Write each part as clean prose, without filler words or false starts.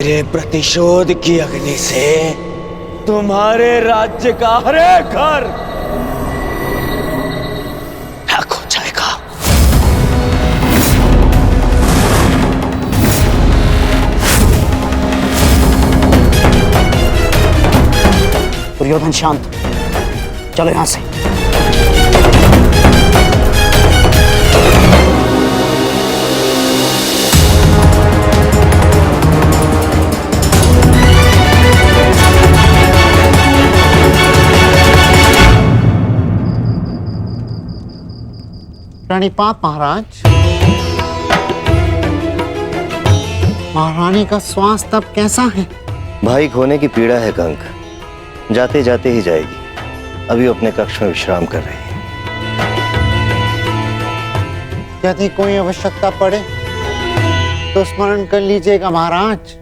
मेरे प्रतिशोध की अग्नि से तुम्हारे राज्य का हर एक घर राख हो जाएगा। दुर्योधन शांत, चलो यहां से। प्रणिपात महाराज। महारानी का स्वास्थ्य अब कैसा है? भाई खोने की पीड़ा है कंक, जाते जाते ही जाएगी। अभी अपने कक्ष में विश्राम कर रही है। यदि कोई आवश्यकता पड़े तो स्मरण कर लीजिएगा महाराज।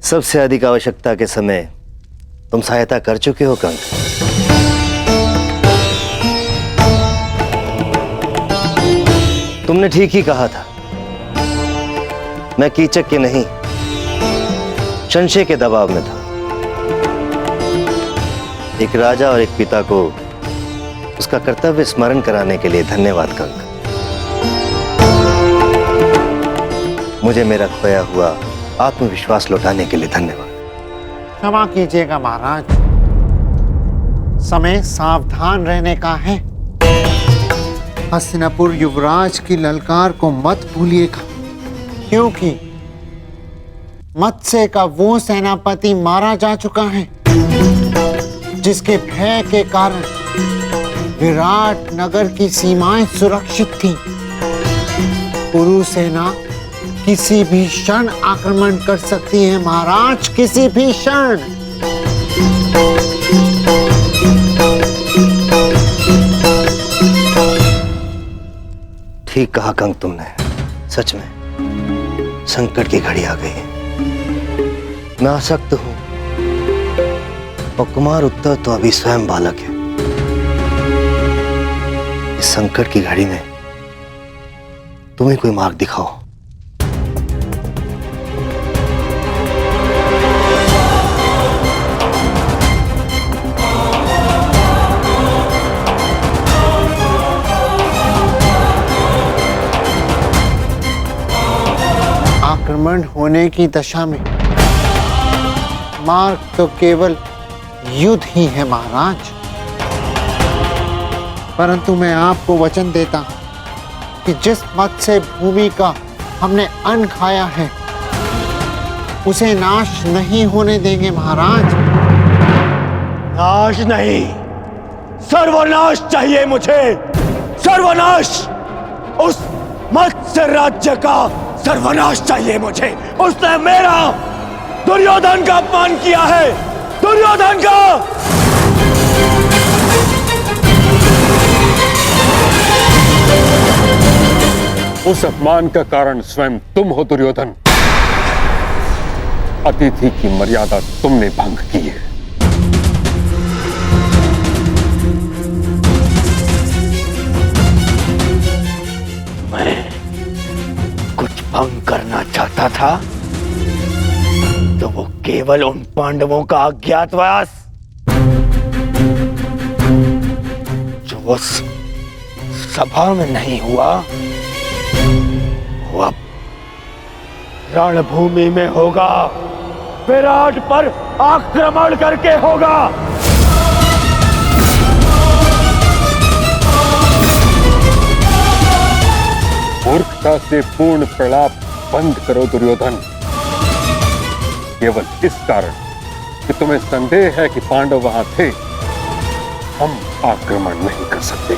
सबसे अधिक आवश्यकता के समय तुम सहायता कर चुके हो कंक। तुमने ठीक ही कहा था, मैं कीचक के नहीं संशय के दबाव में था। एक राजा और एक पिता को उसका कर्तव्य स्मरण कराने के लिए धन्यवाद कंक। मुझे मेरा खोया हुआ आत्मविश्वास लौटाने के लिए धन्यवाद। क्षमा कीजिएगा महाराज, समय सावधान रहने का है। हस्तिनापुर युवराज की ललकार को मत भूलिएगा, क्योंकि मत्स्य का वो सेनापति मारा जा चुका है जिसके भय के कारण विराट नगर की सीमाएं सुरक्षित थीं। कुरु सेना किसी भी क्षण आक्रमण कर सकती है महाराज, किसी भी क्षण। ठीक कहा कंक तुमने, सच में संकट की घड़ी आ गई है। मैं आसक्त हूं और कुमार उत्तर तो अभी स्वयं बालक है। इस संकट की घड़ी में तुम्हें कोई मार्ग दिखाओ। आक्रमण होने की दशा में मार्ग तो केवल युद्ध ही है महाराज। परंतु मैं आपको वचन देता कि जिस मत्स्य भूमि का हमने अन्न खाया है उसे नाश नहीं होने देंगे महाराज। नाश नहीं, सर्वनाश चाहिए मुझे। सर्वनाश, उस मत्स्य राज्य का सर्वनाश चाहिए मुझे। उसने मेरा, दुर्योधन का अपमान किया है, दुर्योधन का। उस अपमान का कारण स्वयं तुम हो दुर्योधन। अतिथि की मर्यादा तुमने भंग की है। मैं कुछ भंग करना चाहता था तो वो केवल उन पांडवों का अज्ञातवास जो उस सभा में नहीं हुआ, वो अब रणभूमि में होगा। विराट पर आक्रमण करके होगा। मूर्खता से पूर्ण प्रलाप बंद करो दुर्योधन। केवल इस कारण कि तुम्हें संदेह है कि पांडव वहां थे, हम आक्रमण नहीं कर सकते।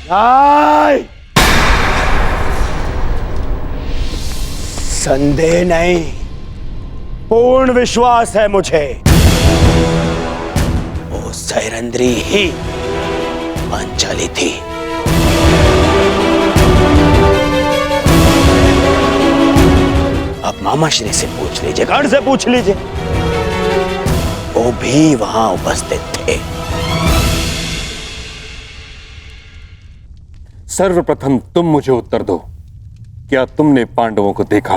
नहीं, संदेह नहीं, पूर्ण विश्वास है मुझे। वो सैरंद्री ही पांचाली थी। अब मामाश्री से पूछ लीजिए, गण से पूछ लीजिए, वो भी वहां उपस्थित थे। सर्वप्रथम तुम मुझे उत्तर दो क्या तुमने पांडवों को देखा?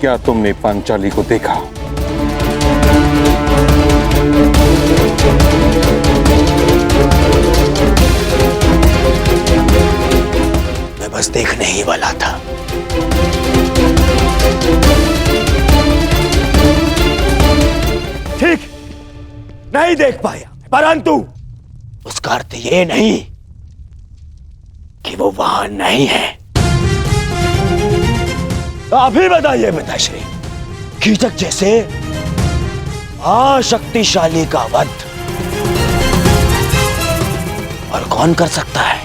क्या तुमने पांचाली को देखा? मैं बस देखने ही वाला था। ठीक, नहीं देख पाया, परंतु उसका अर्थ ये नहीं कि वो वहां नहीं है। तो अभी बताइए पिताश्री, कीचक जैसे शक्तिशाली का वध और कौन कर सकता है?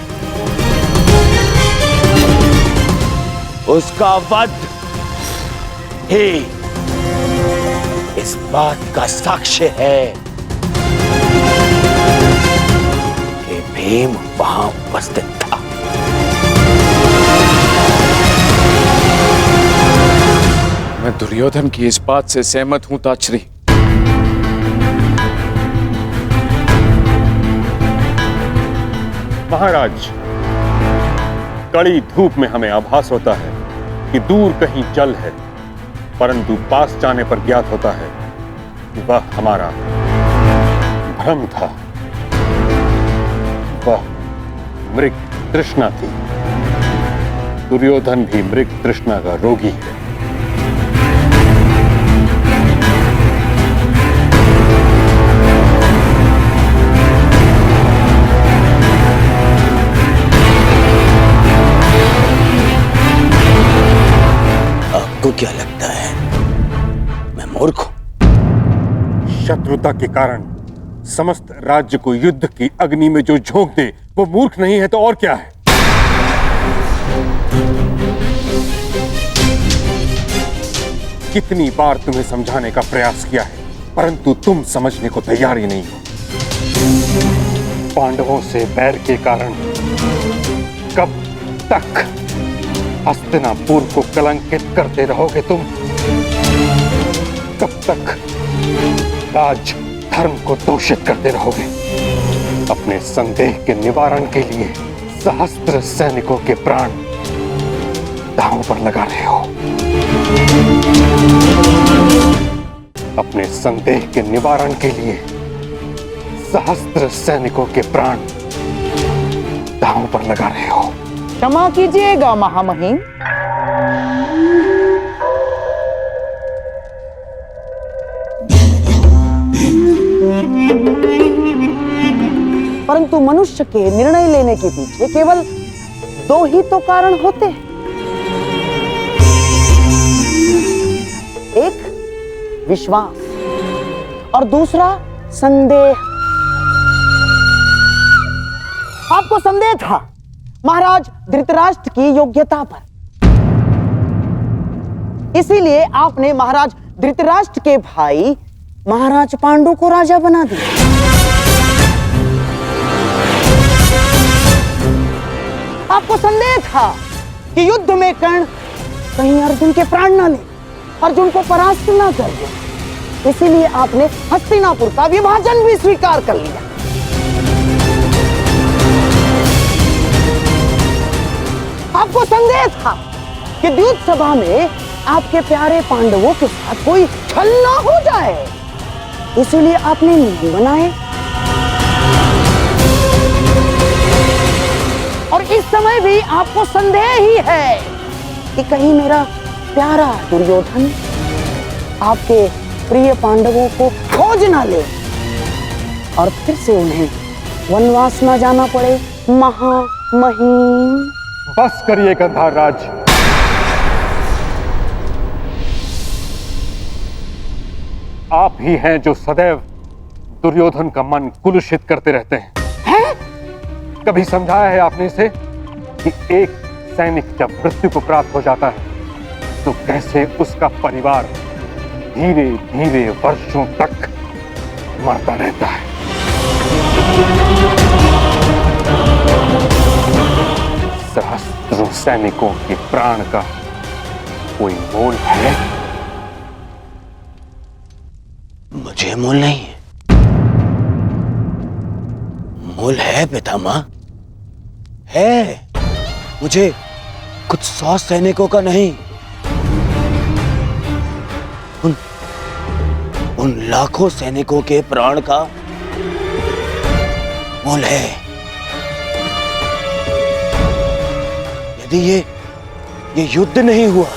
उसका वध ही इस बात का साक्ष्य है कि भीम वहां उपस्थित था। मैं दुर्योधन की इस बात से सहमत हूं ताचरी। महाराज, कड़ी धूप में हमें आभास होता है कि दूर कहीं जल है, परंतु पास जाने पर ज्ञात होता है कि वह हमारा भ्रम था। वह मृग तृष्णा थी। दुर्योधन भी मृग तृष्णा का रोगी है। आपको क्या लगता है मैं मूर्ख हूं? शत्रुता के कारण समस्त राज्य को युद्ध की अग्नि में जो झोंक दे वो मूर्ख नहीं है तो और क्या है? कितनी बार तुम्हें समझाने का प्रयास किया है, परंतु तुम समझने को तैयार ही नहीं हो। पांडवों से बैर के कारण कब तक हस्तिनापुर को कलंकित करते रहोगे तुम? कब तक राज धर्म को दूषित करते रहोगे? अपने संदेह के निवारण के लिए सहस्त्र सैनिकों के प्राण दांव पर लगा रहे हो। अपने संदेह के निवारण के लिए सहस्त्र सैनिकों के प्राण दांव पर लगा रहे हो। क्षमा कीजिएगा महामहिम। परंतु मनुष्य के निर्णय लेने के पीछे केवल दो ही तो कारण होते हैं, एक विश्वास और दूसरा संदेह। आपको संदेह था महाराज धृतराष्ट्र की योग्यता पर, इसीलिए आपने महाराज धृतराष्ट्र के भाई महाराज पांडु को राजा बना दिया। आपको संदेह था कि युद्ध में कर्ण कहीं अर्जुन के प्राण ना ले, अर्जुन को परास्त ना कर दे, इसीलिए आपने हस्तिनापुर का विभाजन भी स्वीकार कर लिया। आपको संदेह था कि द्यूत सभा में आपके प्यारे पांडवों के साथ कोई छल ना हो जाए, इसीलिए आपने नियम बनाए। और इस समय भी आपको संदेह ही है कि कहीं मेरा प्यारा दुर्योधन आपके प्रिय पांडवों को खोज ना ले और फिर से उन्हें वनवास ना जाना पड़े। महामहिम, बस करिए गंधार राज। आप ही हैं जो सदैव दुर्योधन का मन कुलुषित करते रहते हैं। कभी समझाया है आपने इसे कि एक सैनिक जब मृत्यु को प्राप्त हो जाता है तो कैसे उसका परिवार धीरे धीरे वर्षों तक मरता रहता है? सहस्त्रों सैनिकों के प्राण का कोई मोल है? मुझे मोल नहीं है। मोल है पितामह, है। मुझे कुछ 100 सैनिकों का नहीं, उन लाखों सैनिकों के प्राण का मोल है। यदि ये युद्ध नहीं हुआ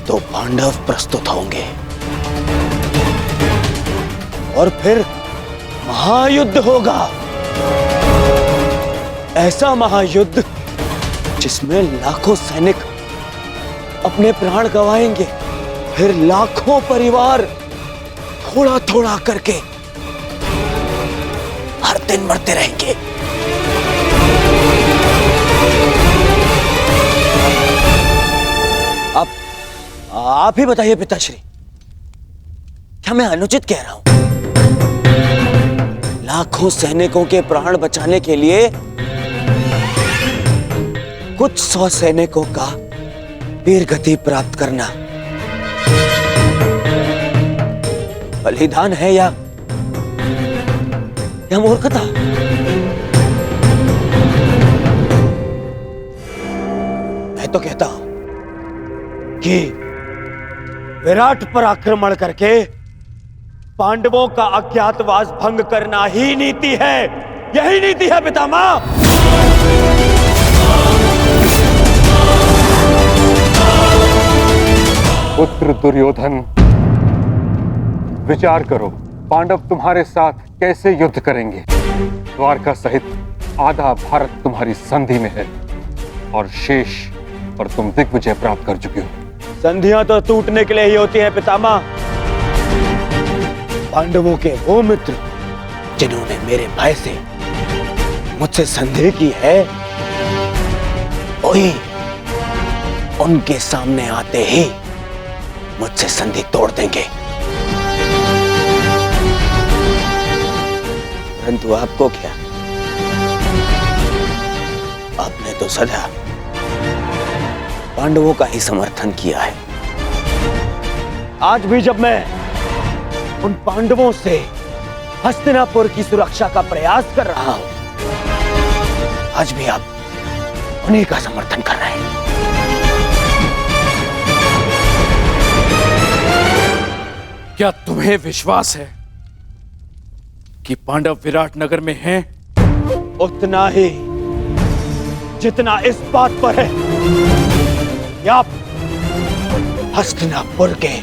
तो पांडव प्रस्तुत होंगे और फिर महायुद्ध होगा। ऐसा महायुद्ध जिसमें लाखों सैनिक अपने प्राण गंवाएंगे, फिर लाखों परिवार थोड़ा थोड़ा करके हर दिन मरते रहेंगे। आप ही बताइए पिताश्री, क्या मैं अनुचित कह रहा हूं? लाखों सैनिकों के प्राण बचाने के लिए कुछ 100 सैनिकों का वीर गति प्राप्त करना बलिदान है या मूर्खता? मैं तो कहता हूं कि विराट पर आक्रमण करके पांडवों का अज्ञातवास भंग करना ही नीति है। यही नीति है पितामह। पुत्र दुर्योधन, विचार करो, पांडव तुम्हारे साथ कैसे युद्ध करेंगे? द्वारका सहित आधा भारत तुम्हारी संधि में है और शेष पर तुम दिग्विजय प्राप्त कर चुके हो। संधियां तो टूटने के लिए ही होती हैं पितामह। पांडवों के वो मित्र जिन्होंने मेरे भय से मुझसे संधि की है, वही उनके सामने आते ही मुझसे संधि तोड़ देंगे। परंतु आपको क्या? आपने तो सदा पांडवों का ही समर्थन किया है। आज भी जब मैं उन पांडवों से हस्तिनापुर की सुरक्षा का प्रयास कर रहा हूं, आज भी आप उन्हीं का समर्थन कर रहे हैं। क्या तुम्हें विश्वास है कि पांडव विराट नगर में हैं? उतना ही जितना इस बात पर है कि आप हस्तिनापुर के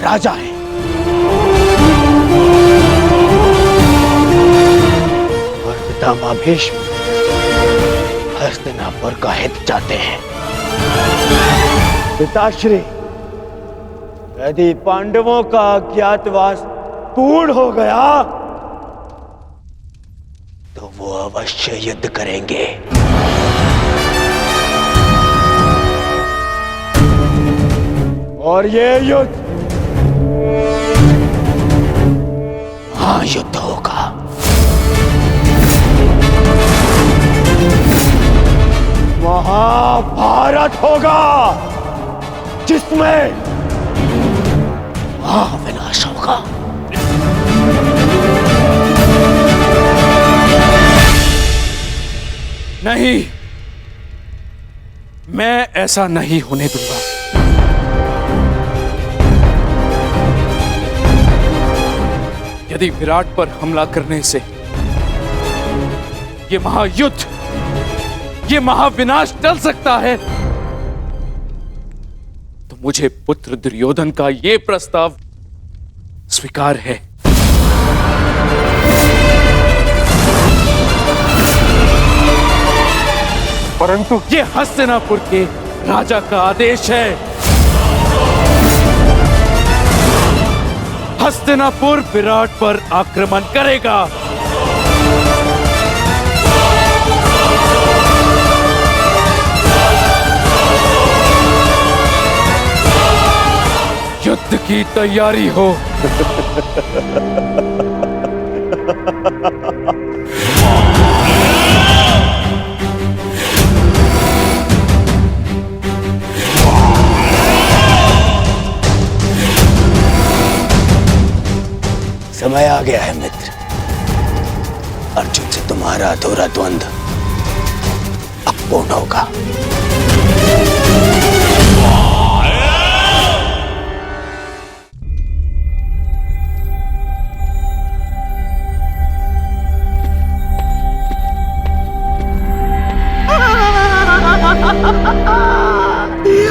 राजा हैं। और पितामह भीष्म हस्तिनापुर का हित चाहते हैं। पिताश्री, यदि पांडवों का अज्ञातवास पूर्ण हो गया तो वो अवश्य युद्ध करेंगे। और ये युद्ध महायुद्ध होगा। महाभारत होगा जिसमें महाविनाश होगा। नहीं, मैं ऐसा नहीं होने दूंगा। यदि विराट पर हमला करने से ये महायुद्ध, ये महाविनाश टल सकता है, तो मुझे पुत्र दुर्योधन का ये प्रस्ताव स्वीकार है। परंतु ये हस्तिनापुर के राजा का आदेश है। हस्तिनापुर विराट पर आक्रमण करेगा। युद्ध की तैयारी हो। समय आ गया है मित्र। अर्जुन से तुम्हारा अधूरा द्वंद्व पूर्ण होगा।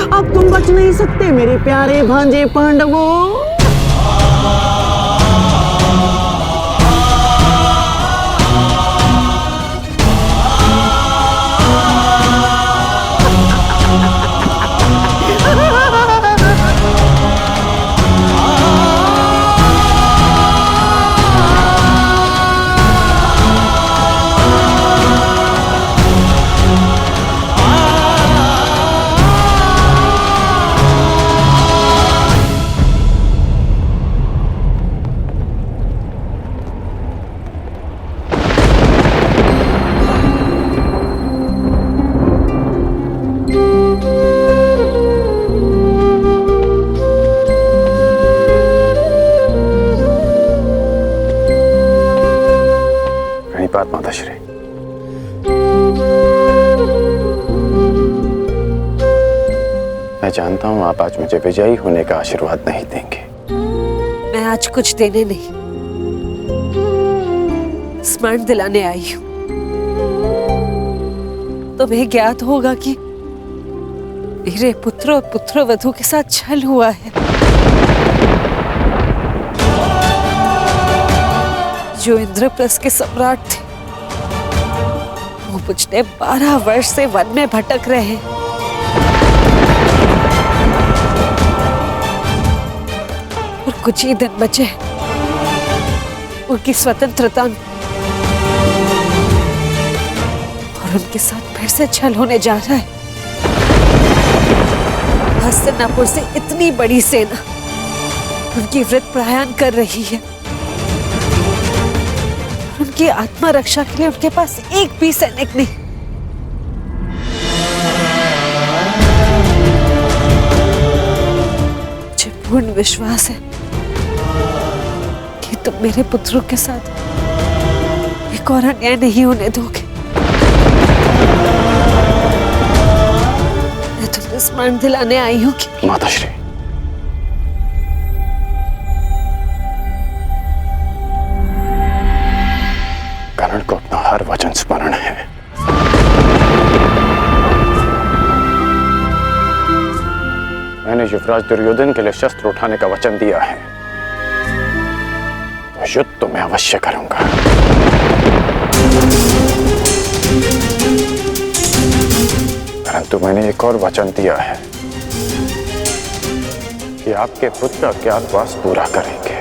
अब तुम बच नहीं सकते मेरे प्यारे भांजे पांडवों। बात माताश्री, मैं जानता हूं आप आज मुझे विजयी होने का आशीर्वाद नहीं देंगे। मैं आज कुछ देने नहीं, स्मरण दिलाने आई हूं। तुम्हें ज्ञात होगा कि मेरे पुत्र और पुत्रवधू के साथ छल हुआ है। जो इंद्रप्रस्थ के सम्राट थे वो पिछले 12 वर्ष से वन में भटक रहे। और कुछ ही दिन बचे उनकी स्वतंत्रता में, और उनके साथ फिर से छल होने जा रहा है। हस्तिनापुर से इतनी बड़ी सेना उनकी वृत्त प्रयाण कर रही है। उनकी आत्मा रक्षा के लिए उनके पास एक भी सैनिक नहीं। मुझे पूर्ण विश्वास है कि तुम मेरे पुत्रों के साथ एक और अन्याय नहीं होने दोगे। मैं तुम्हें स्मरण दिलाने आई हूँ कि माताश्री, कर्ण को अपना हर वचन स्मरण है। मैंने युवराज दुर्योधन के लिए शस्त्र उठाने का वचन दिया है, तो युद्ध तो मैं अवश्य करूंगा। परंतु मैंने एक और वचन दिया है कि आपके पुत्र अज्ञातवास पूरा करेंगे,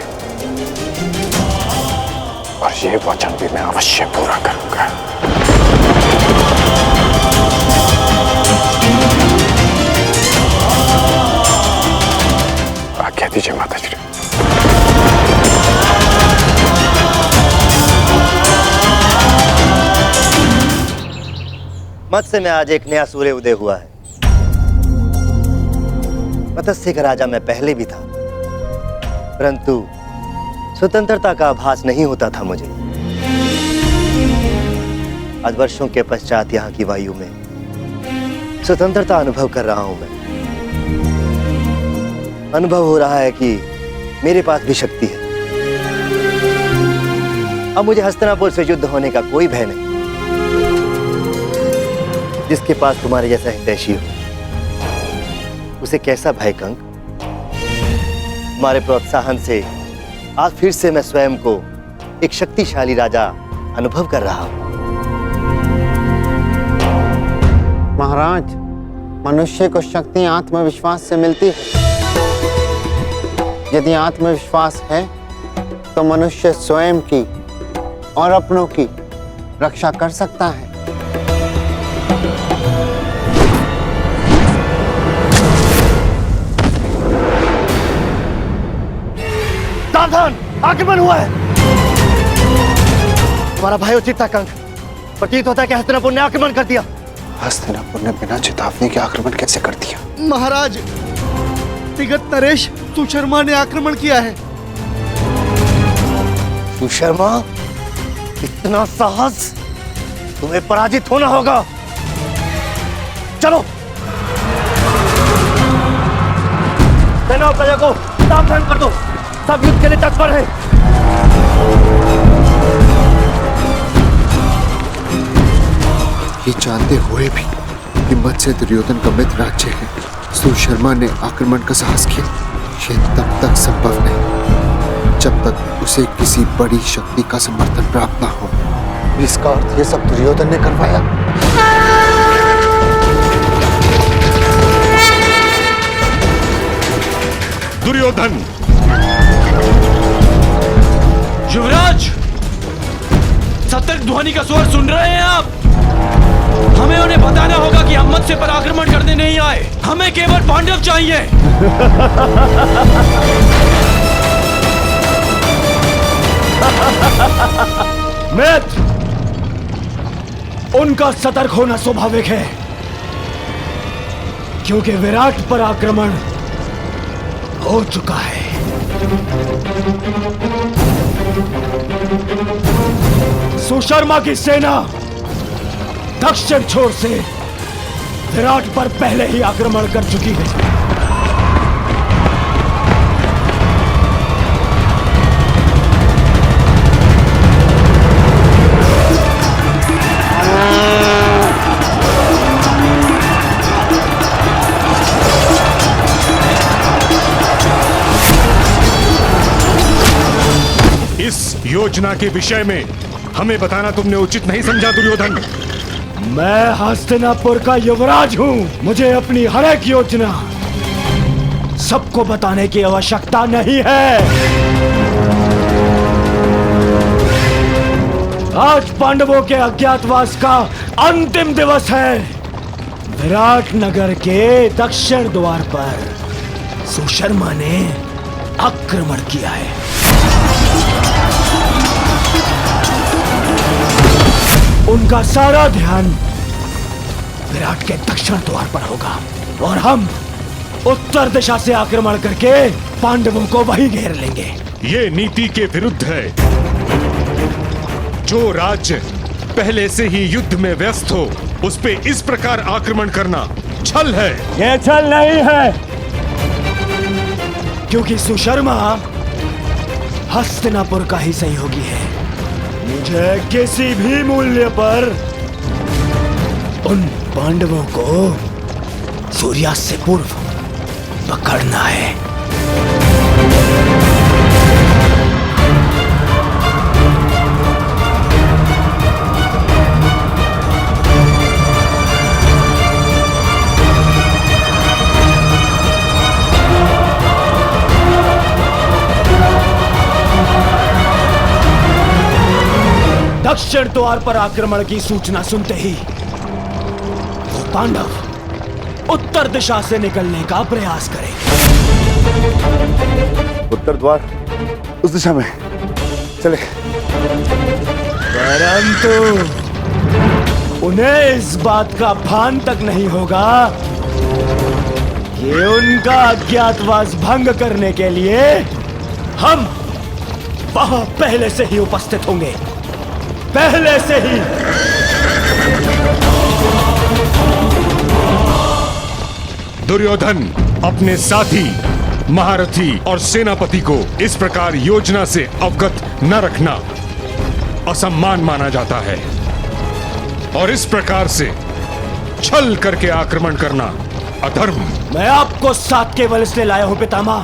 और ये वचन भी मैं अवश्य पूरा करूंगा। आज्ञा दीजिए माताश्री। मत्स्य में आज एक नया सूर्य उदय हुआ है। मत्स्य का राजा मैं पहले भी था, परंतु स्वतंत्रता का आभास नहीं होता था मुझे। आज वर्षों के पश्चात यहाँ की वायु में स्वतंत्रता अनुभव कर रहा हूं मैं। अनुभव हो रहा है कि मेरे पास भी शक्ति है। अब मुझे हस्तिनापुर से युद्ध होने का कोई भय नहीं। जिसके पास तुम्हारे जैसा हितैषी हो उसे कैसा भय कंक। तुम्हारे प्रोत्साहन से आज फिर से मैं स्वयं को एक शक्तिशाली राजा अनुभव कर रहा हूं। महाराज, मनुष्य को शक्ति आत्मविश्वास से मिलती है। यदि आत्मविश्वास है तो मनुष्य स्वयं की और अपनों की रक्षा कर सकता है। सावधान, आक्रमण हुआ है। तुम्हारा भाई चित्ता कंक, प्रतीत होता है कि हस्तिनापुर ने आक्रमण कर दिया। हस्तिनापुर ने बिना चेतावनी के आक्रमण कैसे कर दिया? महाराज, विगत नरेश सुशर्मा ने आक्रमण किया है। सुशर्मा, इतना साहस, तुम्हें पराजित होना होगा। चलो। सेना और प्रजा को सावधान कर दो, सब युद्ध के लिए तत्पर हैं। ये जानते हुए भी हिम्मत से दुर्योधन का मित्र राज्य है, सुशर्मा ने आक्रमण का साहस किया। ये तब तक संभव नहीं जब तक उसे किसी बड़ी शक्ति का समर्थन प्राप्त न हो। इसका अर्थ ये सब दुर्योधन ने करवाया। दुर्योधन! युवराज, सतर्क ध्वनि का स्वर सुन रहे हैं आप? हमें उन्हें बताना होगा कि हम मत्स्य पर आक्रमण करने नहीं आए, हमें केवल पांडव चाहिए। मित्र, उनका सतर्क होना स्वाभाविक है, क्योंकि विराट पर आक्रमण हो चुका है। सुशर्मा की सेना दक्षिण छोर से विराट पर पहले ही आक्रमण कर चुकी है। इस योजना के विषय में हमें बताना तुमने उचित नहीं समझा दुर्योधन। मैं हस्तिनापुर का युवराज हूं, मुझे अपनी हर एक योजना सबको बताने की आवश्यकता नहीं है। आज पांडवों के अज्ञातवास का अंतिम दिवस है। विराट नगर के दक्षिण द्वार पर सुशर्मा ने आक्रमण किया है। उनका सारा ध्यान विराट के दक्षिण द्वार पर होगा और हम उत्तर दिशा से आक्रमण करके पांडवों को वहीं घेर लेंगे। ये नीति के विरुद्ध है। जो राज्य पहले से ही युद्ध में व्यस्त हो उस पे इस प्रकार आक्रमण करना छल है। ये छल नहीं है, क्योंकि सुशर्मा हस्तिनापुर का ही सहयोगी है। मुझे किसी भी मूल्य पर उन पांडवों को सूर्यास्त से पूर्व पकड़ना है। दक्षिण द्वार पर आक्रमण की सूचना सुनते ही वो पांडव उत्तर दिशा से निकलने का प्रयास करेंगे। उत्तर द्वार उस दिशा में चले। परंतु उन्हें इस बात का भान तक नहीं होगा कि उनका अज्ञातवास भंग करने के लिए हम वहां पहले से ही उपस्थित होंगे, पहले से ही। दुर्योधन, अपने साथी, महारथी और सेनापति को इस प्रकार योजना से अवगत न रखना असम्मान माना जाता है और इस प्रकार से छल करके आक्रमण करना अधर्म। मैं आपको साथ केवल इसलिए लाया हूं पितामह,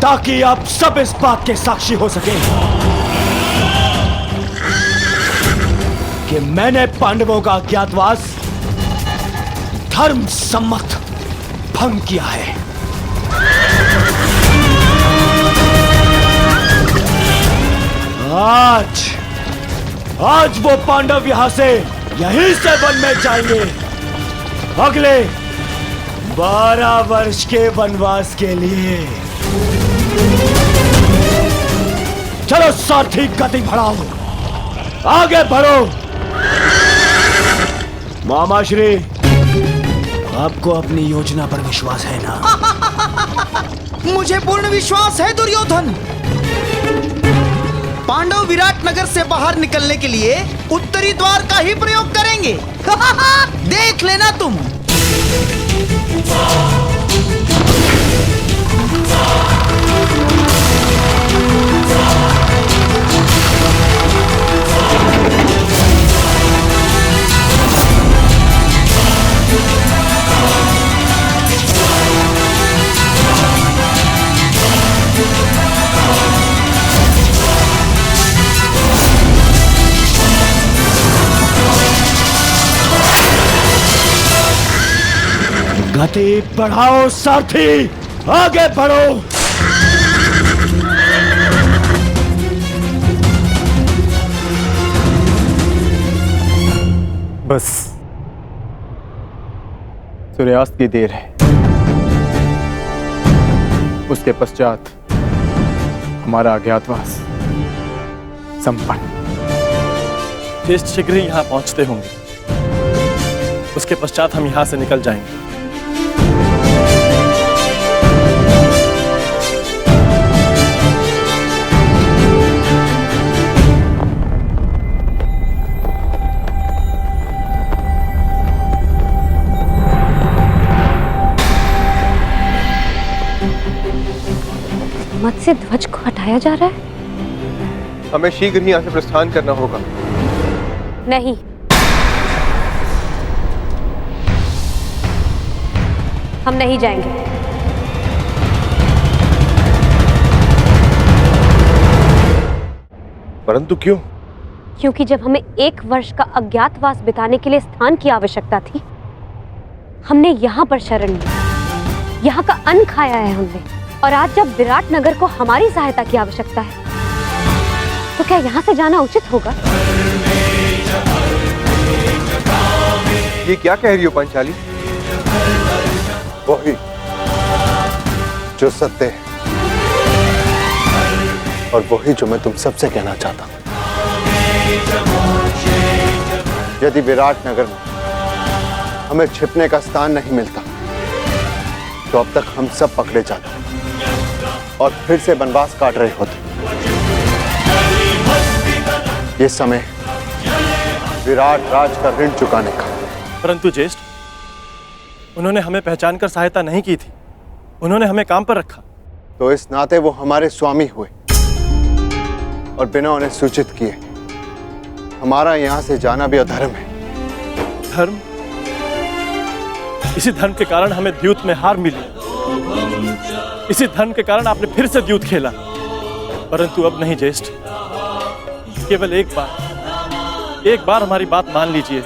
ताकि आप सब इस बात के साक्षी हो सके कि मैंने पांडवों का अज्ञातवास धर्म सम्मत भंग किया है। आज वो पांडव यहां से यहीं से वन में जाएंगे अगले 12 वर्ष के वनवास के लिए। चलो सारथी, गति बढ़ाओ, आगे बढ़ो। मामा श्री, आपको अपनी योजना पर विश्वास है ना? मुझे पूर्ण विश्वास है दुर्योधन। पांडव विराट नगर से बाहर निकलने के लिए उत्तरी द्वार का ही प्रयोग करेंगे। देख लेना तुम। गति बढ़ाओ सारथी, आगे बढ़ो। बस सूर्यास्त की देर है, उसके पश्चात हमारा अज्ञातवास संपन्न। ज्येष्ठ शीघ्र ही यहाँ पहुंचते होंगे, उसके पश्चात हम यहाँ से निकल जाएंगे। मत्स्य ध्वज को हटाया जा रहा है। हमें शीघ्र ही यहाँ से प्रस्थान करना होगा। नहीं, हम नहीं जाएंगे। परंतु क्यों? क्योंकि जब हमें 1 वर्ष का अज्ञातवास बिताने के लिए स्थान की आवश्यकता थी, हमने यहाँ पर शरण ली, यहाँ का अन्न खाया है हमने। और आज जब विराट नगर को हमारी सहायता की आवश्यकता है, तो क्या यहाँ से जाना उचित होगा? ये क्या कह रही हो पांचाली? वही जो सत्य है और वही जो मैं तुम सबसे कहना चाहता हूं। यदि विराट नगर में हमें छिपने का स्थान नहीं मिलता, तो अब तक हम सब पकड़े जाते और फिर से वनवास काट रहे होते। ये समय विराट राज का ऋण चुकाने का। परंतु ज्येष्ठ, उन्होंने हमें पहचान कर सहायता नहीं की थी, उन्होंने हमें काम पर रखा। तो इस नाते वो हमारे स्वामी हुए और बिना उन्हें सूचित किए हमारा यहां से जाना भी अधर्म है। धर्म? इसी धर्म के कारण हमें द्यूत में हार मिली। इसी धर्म के कारण आपने फिर से द्यूत खेला। परंतु अब नहीं ज्येष्ठ, केवल एक बार हमारी बात मान लीजिए।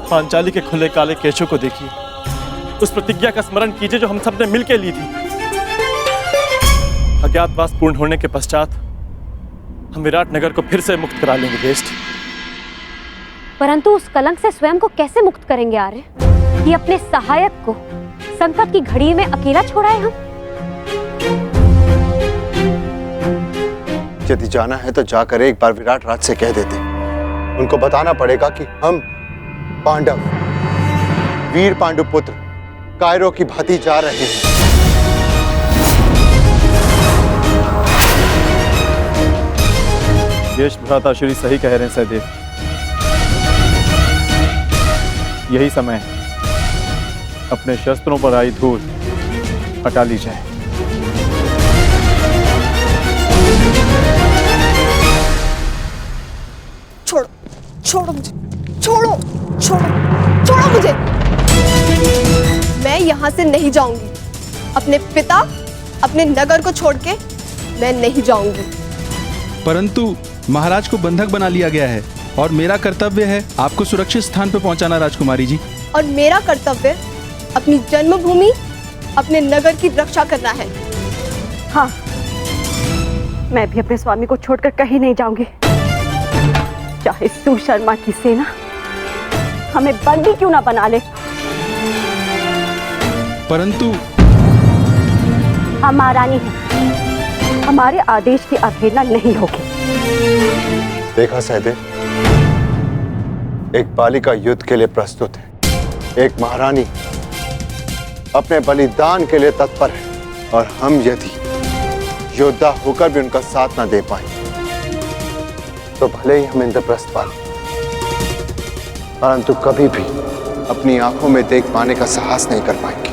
पांचाली के खुले काले केशों को देखिए, उस प्रतिज्ञा का स्मरण कीजिए जो हम सबने मिलकर ली थी। अज्ञातवास पूर्ण होने के पश्चात हम विराट नगर को फिर से मुक्त करा लेंगे ज्येष्ठ। परंतु उस कलंक से स्वयं को कैसे मुक्त करेंगे आर्य, कि अपने सहायक को संकट की घड़ी में अकेला छोड़ाए हम? यदि जाना है तो जाकर एक बार विराट राज से कह देते। उनको बताना पड़ेगा कि हम पांडव, वीर पांडुपुत्र कायरों की भांति जा रहे हैं। ज्येष्ठ भ्राता श्री सही कह रहे हैं सहदेव। यही समय है, अपने शस्त्रों पर आई धूल हटा ली जाए। छोड़ो, छोड़ो मुझे, छोड़ो, छोड़ो, छोड़ो मुझे। मैं यहाँ से नहीं जाऊंगी। अपने पिता, अपने नगर को छोड़ के मैं नहीं जाऊंगी। परंतु महाराज को बंधक बना लिया गया है और मेरा कर्तव्य है आपको सुरक्षित स्थान पर पहुंचाना राजकुमारी जी। और मेरा कर्तव्य अपनी जन्मभूमि, अपने नगर की रक्षा करना है। हाँ, मैं भी अपने स्वामी को छोड़कर कहीं नहीं जाऊंगी, चाहे सुशर्मा की सेना हमें बंदी क्यों ना बना ले। परंतु हम महारानी हैं, हमारे आदेश की अवहेलना नहीं होगी। देखा सहदेव, एक बालिका युद्ध के लिए प्रस्तुत है, एक महारानी अपने बलिदान के लिए तत्पर है, और हम यदि योद्धा होकर भी उनका साथ ना दे पाए तो भले ही हम इंद्रप्रस्थ पालें, परंतु कभी भी अपनी आंखों में देख पाने का साहस नहीं कर पाएंगे।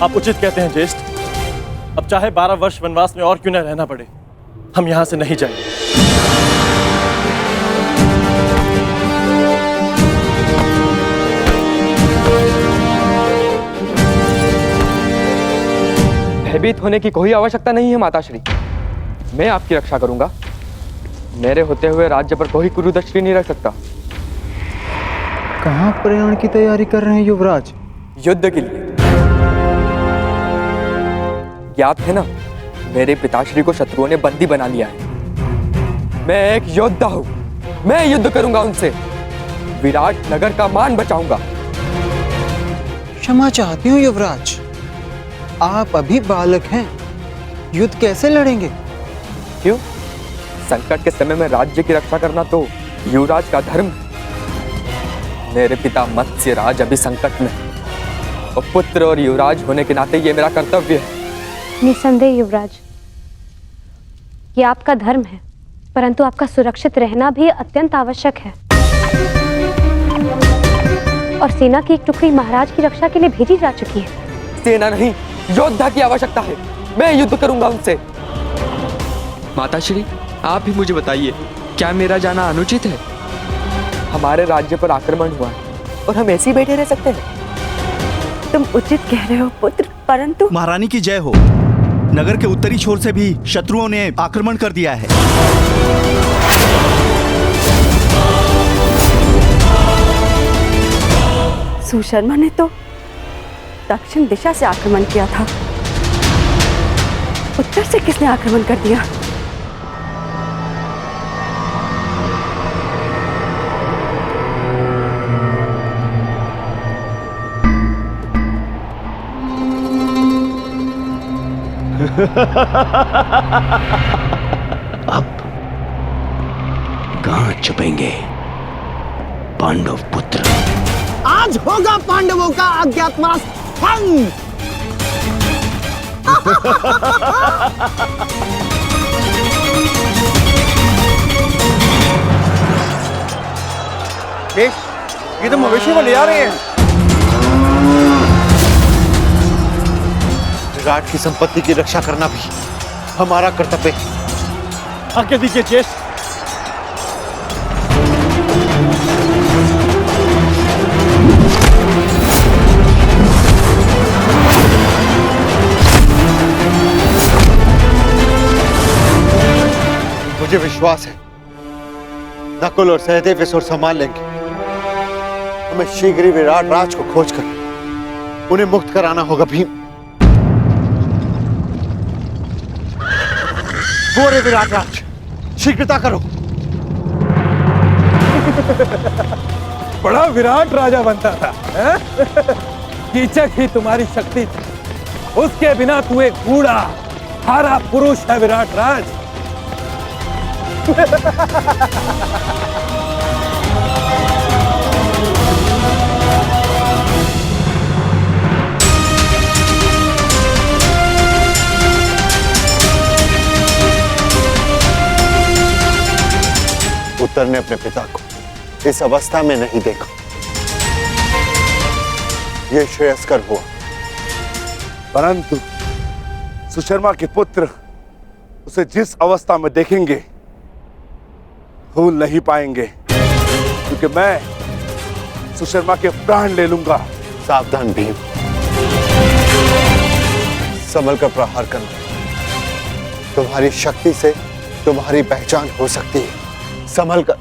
आप उचित कहते हैं ज्येष्ठ। अब चाहे 12 वर्ष वनवास में और क्यों न रहना पड़े, हम यहां से नहीं जाएंगे। भयभीत होने की कोई आवश्यकता नहीं है माताश्री। मैं आपकी रक्षा करूंगा। मेरे होते हुए राज्य पर कोई कुरुदृष्टि नहीं रख सकता। कहां प्रयाण की तैयारी कर रहे हैं युवराज? युद्ध के लिए। ज्ञात है ना, मेरे पिताश्री को शत्रुओं ने बंदी बना लिया है। मैं एक योद्धा हूं। मैं युद्ध करूंगा उनसे। विराट नगर का मान बचाऊंगा। क्षमा चाहती हूँ युवराज, आप अभी बालक हैं। युद्ध कैसे लड़ेंगे? क्यों? संकट के समय में राज्य की रक्षा करना तो युवराज का धर्म है। मेरे पिता मत्स्यराज अभी संकट में है और पुत्र और युवराज होने के नाते ये मेरा कर्तव्य है। निसंदेह युवराज, ये आपका धर्म है, परंतु आपका सुरक्षित रहना भी अत्यंत आवश्यक है। और सेना की एक टुकड़ी महाराज की रक्षा के लिए भेजी जा चुकी है। सेना नहीं, योद्धा की आवश्यकता है। मैं युद्ध करूंगा उनसे। माताश्री, आप ही मुझे बताइए, क्या मेरा जाना अनुचित है? हमारे राज्य पर आक्रमण हुआ है और हम ऐसे ही बैठे रह सकते हैं? तुम उचित कह रहे हो पुत्र, परंतु महारानी की जय हो। नगर के उत्तरी छोर से भी शत्रुओं ने आक्रमण कर दिया है। सुशर्मा ने तो दक्षिण दिशा से आक्रमण किया था। उत्तर से किसने आक्रमण कर दिया? अब कहां छुपेंगे पांडव पुत्र? आज होगा पांडवों का अज्ञातवास भंग। ये तो मवेशी में ले आ रहे हैं। विराट की संपत्ति की रक्षा करना भी हमारा कर्तव्य है। आज्ञा दीजिए ज्येष्ठ। मुझे विश्वास है नकुल और सहदेव इस ओर संभाल लेंगे। हमें शीघ्र ही विराट राज को खोजकर उन्हें मुक्त कराना होगा। भीम, वो रे विराट राज, शीघ्रता करो। बड़ा विराट राजा बनता था, कीचक ही तुम्हारी शक्ति थी। उसके बिना तू एक बूढ़ा हारा पुरुष है विराट राज। उत्तर ने अपने पिता को इस अवस्था में नहीं देखा। यह श्रेयस्कर हुआ, परंतु सुशर्मा के पुत्र उसे जिस अवस्था में देखेंगे भूल नहीं पाएंगे, क्योंकि मैं सुशर्मा के प्राण ले लूंगा। सावधान भीम, संभल कर प्रहार करना। तुम्हारी शक्ति से तुम्हारी पहचान हो सकती है। संभल कर।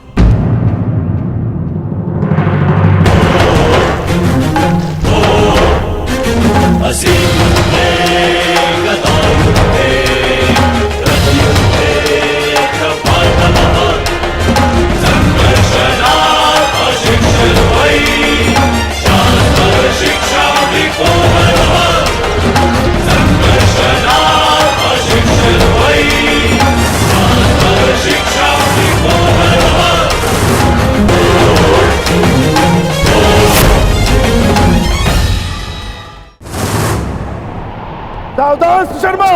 सावधान सुशर्मा,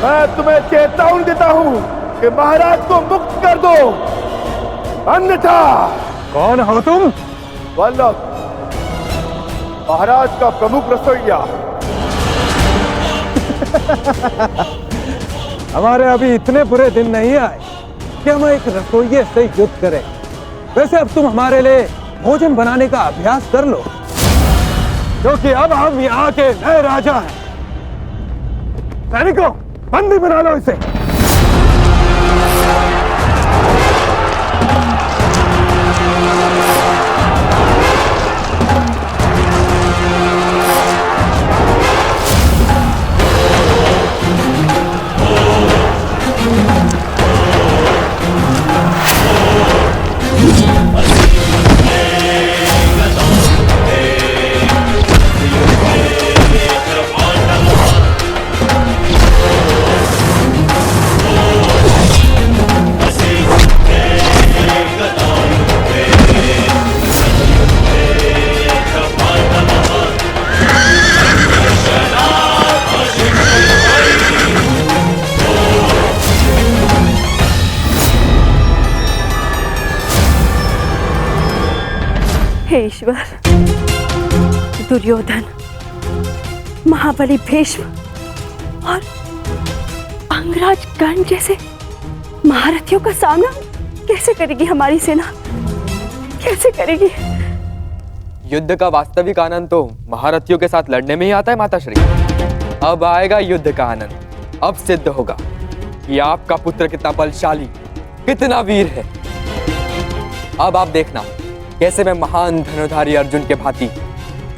मैं तुम्हें चेतावनी देता हूं कि महाराज को मुक्त कर दो, अन्यथा। कौन हो तुम? वल्लभ, महाराज का प्रमुख रसोइया। हमारे अभी इतने बुरे दिन नहीं आए कि हम एक रसोइये से युद्ध करें। वैसे अब तुम हमारे लिए भोजन बनाने का अभ्यास कर लो, क्योंकि अब हम यहाँ के नए राजा हैं। सैनिकों, बंदी बना लो इसे। हे ईश्वर, दुर्योधन, महाबली भीष्म और अंगराज कर्ण जैसे महारथियों का सामना कैसे करेगी हमारी सेना? कैसे करेगी? युद्ध का वास्तविक आनंद तो महारथियों के साथ लड़ने में ही आता है माताश्री। अब आएगा युद्ध का आनंद। अब सिद्ध होगा कि आपका पुत्र कितना बलशाली, कितना वीर है। अब आप देखना कैसे मैं महान धनुधारी अर्जुन के भांति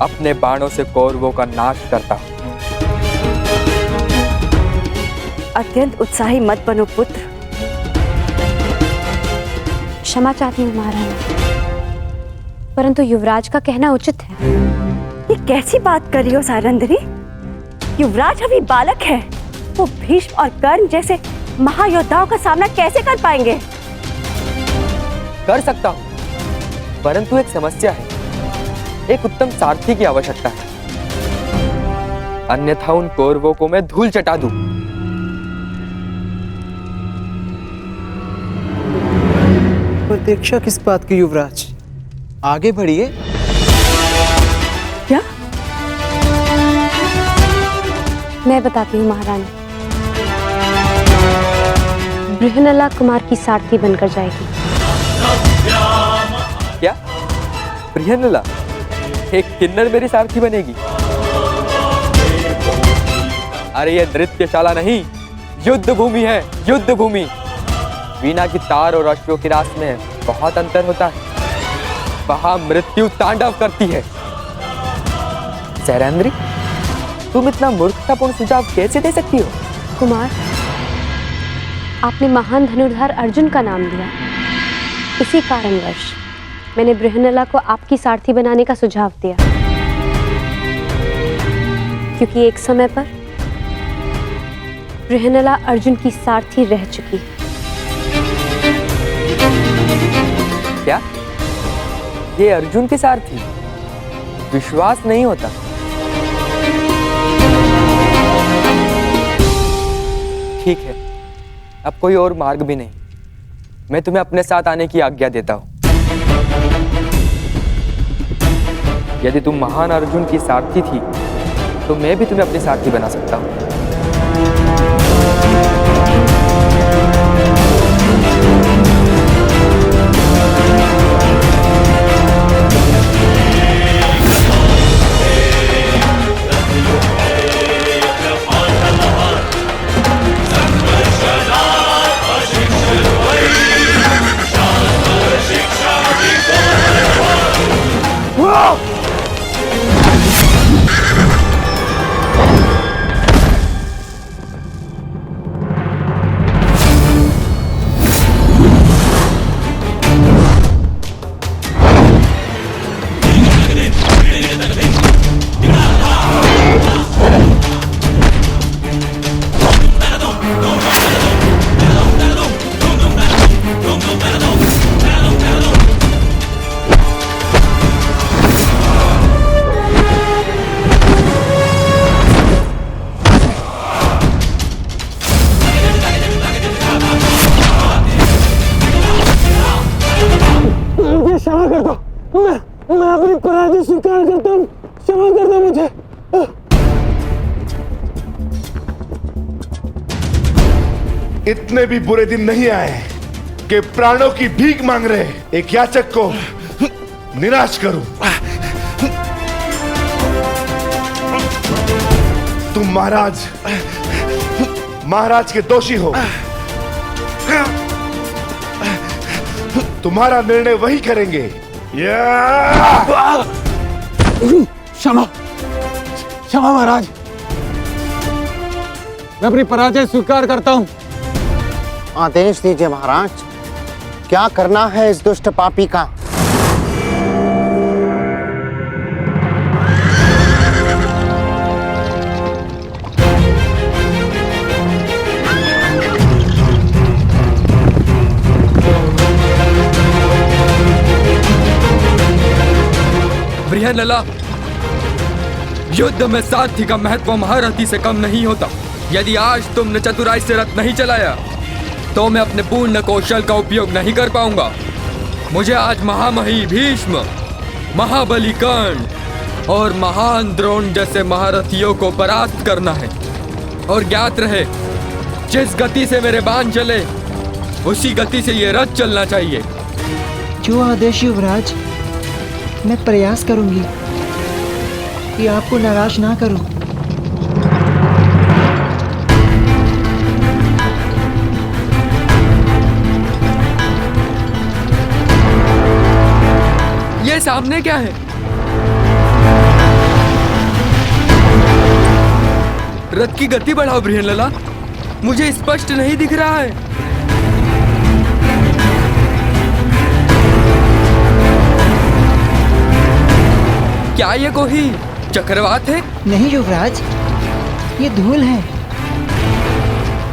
अपने बाणों से कौरवों का नाश करता हूं। अत्यंत उत्साही मत बनो पुत्र। क्षमा चाहती हूँ महारानी, परंतु युवराज का कहना उचित है। ये कैसी बात कर रही हो सारंधरी? युवराज अभी बालक है, वो भीष्म और कर्ण जैसे महायोद्धाओं का सामना कैसे कर पाएंगे? कर सकता हूं, परंतु एक समस्या है। एक उत्तम सारथी की आवश्यकता है, अन्यथा उन कौरवों को मैं धूल चटा दूं। प्रतीक्षा किस बात की युवराज? आगे बढ़िए। क्या? मैं बताती हूँ महारानी। बृहनला कुमार की सारथी बनकर जाएगी। क्या? बृहनला एक किन्नर मेरी सारथी बनेगी? अरे ये नृत्यशाला नहीं, युद्ध भूमि है, युद्ध भूमि। वीणा की तार और अश्वों की रास में बहुत अंतर होता है। वहां मृत्यु तांडव करती है। सैरंद्री, तुम इतना मूर्खतापूर्ण सुझाव कैसे दे सकती हो? कुमार, आपने महान धनुर्धर अर्जुन का नाम लिया, इसी कारणवश मैंने बृहनला को आपकी सारथी बनाने का सुझाव दिया, क्योंकि एक समय पर बृहनला अर्जुन की सारथी रह चुकी है। क्या? ये अर्जुन के सारथी? विश्वास नहीं होता। ठीक है, अब कोई और मार्ग भी नहीं। मैं तुम्हें अपने साथ आने की आज्ञा देता हूं। यदि तुम महान अर्जुन की सारथी थी, तो मैं भी तुम्हें अपनी सारथी बना सकता हूं। क्षमा कर दो, मैं अपनी पराजय स्वीकार करता हूँ, क्षमा कर दो मुझे। इतने भी बुरे दिन नहीं आए कि प्राणों की भीख मांग रहे एक याचक को निराश करूं। तुम महाराज के दोषी हो। तुम्हारा निर्णय वही करेंगे। क्षमा महाराज, मैं अपनी पराजय स्वीकार करता हूँ। आदेश दीजिए महाराज, क्या करना है इस दुष्ट पापी का? बृहन्नला, युद्ध में सारथी का महत्व महारथी से कम नहीं होता। यदि आज तुमने चतुराई से रथ नहीं चलाया तो मैं अपने पूर्ण कौशल का उपयोग नहीं कर पाऊंगा। मुझे आज महामही भीष्म, महाबली कर्ण और महान द्रोण जैसे महारथियों को परास्त करना है। और ज्ञात रहे, जिस गति से मेरे बाण चले उसी गति से ये रथ चलना चाहिए। जो आदेश युवराज, मैं प्रयास करूंगी कि आपको नाराज ना करूं। ये सामने क्या है? रथ की गति बढ़ाओ बृहन्नला, मुझे स्पष्ट नहीं दिख रहा है। क्या ये कोई चक्रवात है? नहीं युवराज, ये धूल है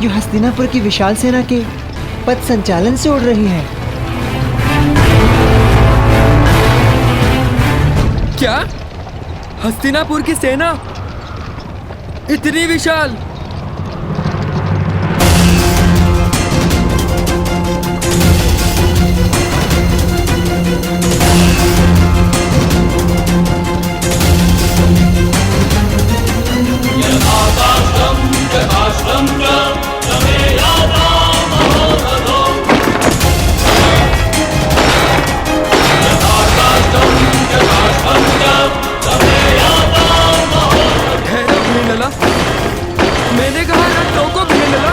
जो हस्तिनापुर की विशाल सेना के पथ संचालन से उड़ रही है। क्या हस्तिनापुर की सेना इतनी विशाल? मैंने कहा रथ रोको बृहन्नला।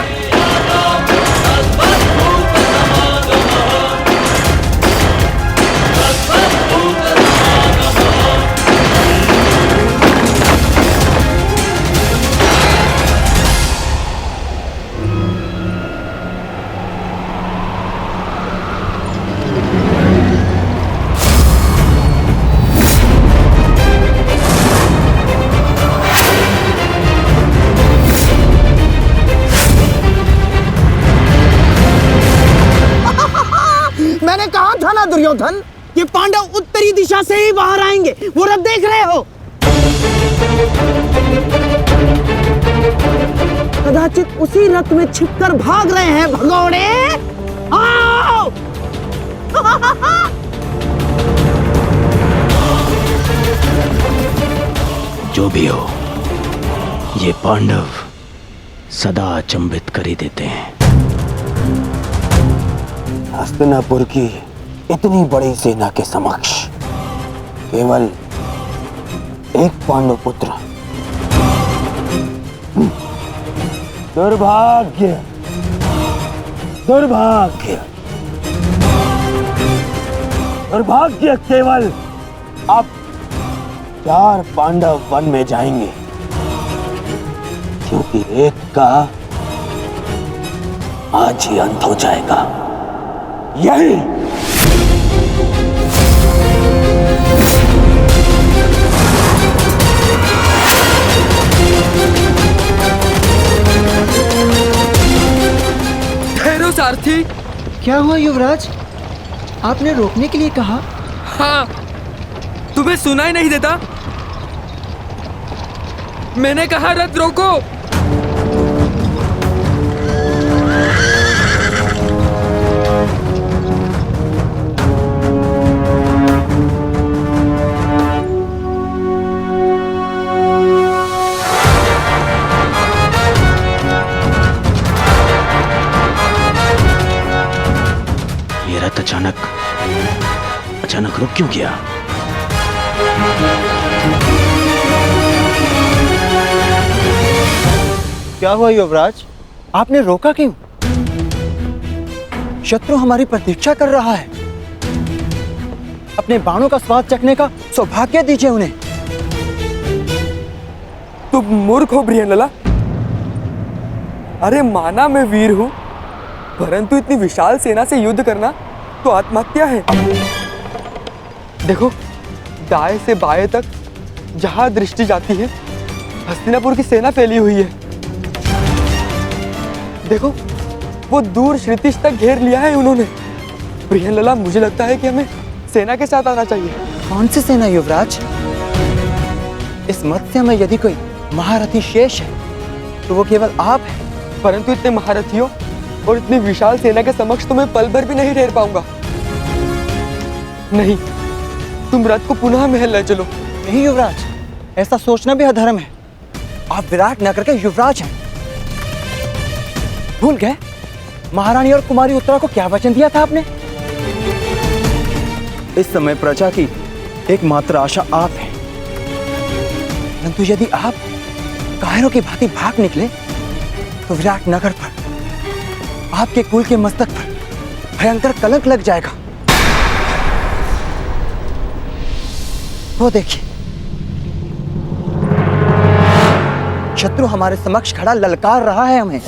मैंने कहा था ना दुर्योधन, ये पांडव उत्तरी दिशा से ही बाहर आएंगे। वो रथ देख रहे हो? कदाचित उसी रथ में छिपकर भाग रहे हैं भगोड़े। आओ! जो भी हो, ये पांडव सदा अचंभित कर ही देते हैं। हस्तिनापुर की इतनी बड़ी सेना के समक्ष केवल एक पांडव पुत्र। दुर्भाग्य, दुर्भाग्य, दुर्भाग्य। केवल अब 4 पांडव वन में जाएंगे, क्योंकि एक का आज ही अंत हो जाएगा। यही ठहरो सारथी। क्या हुआ युवराज? आपने रोकने के लिए कहा। हाँ, तुम्हें सुनाई नहीं देता? मैंने कहा रथ रोको। अचानक रुक क्यों गया? क्या हुआ युवराज? आपने रोका क्यों? शत्रु हमारी प्रतीक्षा कर रहा है। अपने बाणों का स्वाद चखने का सौभाग्य दीजिए उन्हें। तुम मूर्ख हो बृहनला। अरे माना मैं वीर हूं, परंतु इतनी विशाल सेना से युद्ध करना तो आत्महत्या है। देखो, दाएं से बाएं तक जहां दृष्टि जाती है हस्तिनापुर की सेना फैली हुई है। देखो, वो दूर श्रुतिश तक घेर लिया है उन्होंने। बृहनला, मुझे लगता है कि हमें सेना के साथ आना चाहिए। कौन सी सेना युवराज? इस मत्स्य में यदि कोई महारथी शेष है तो वो केवल आप हैं। परंतु इतने महारथियों और इतनी विशाल सेना के समक्ष तो मैं पल भर भी नहीं ठहर पाऊंगा। नहीं, तुम रथ को पुनः महल ले चलो। नहीं युवराज, ऐसा सोचना भी अधर्म है। आप विराट नगर के युवराज हैं। भूल गए महारानी और कुमारी उत्तरा को क्या वचन दिया था आपने? इस समय प्रजा की एकमात्र आशा आप हैं। परंतु यदि आप कायरों की भांति भाग निकले तो विराट नगर पर, आपके कुल के मस्तक पर भयंकर कलंक लग जाएगा। वो देखिए, शत्रु हमारे समक्ष खड़ा ललकार रहा है हमें।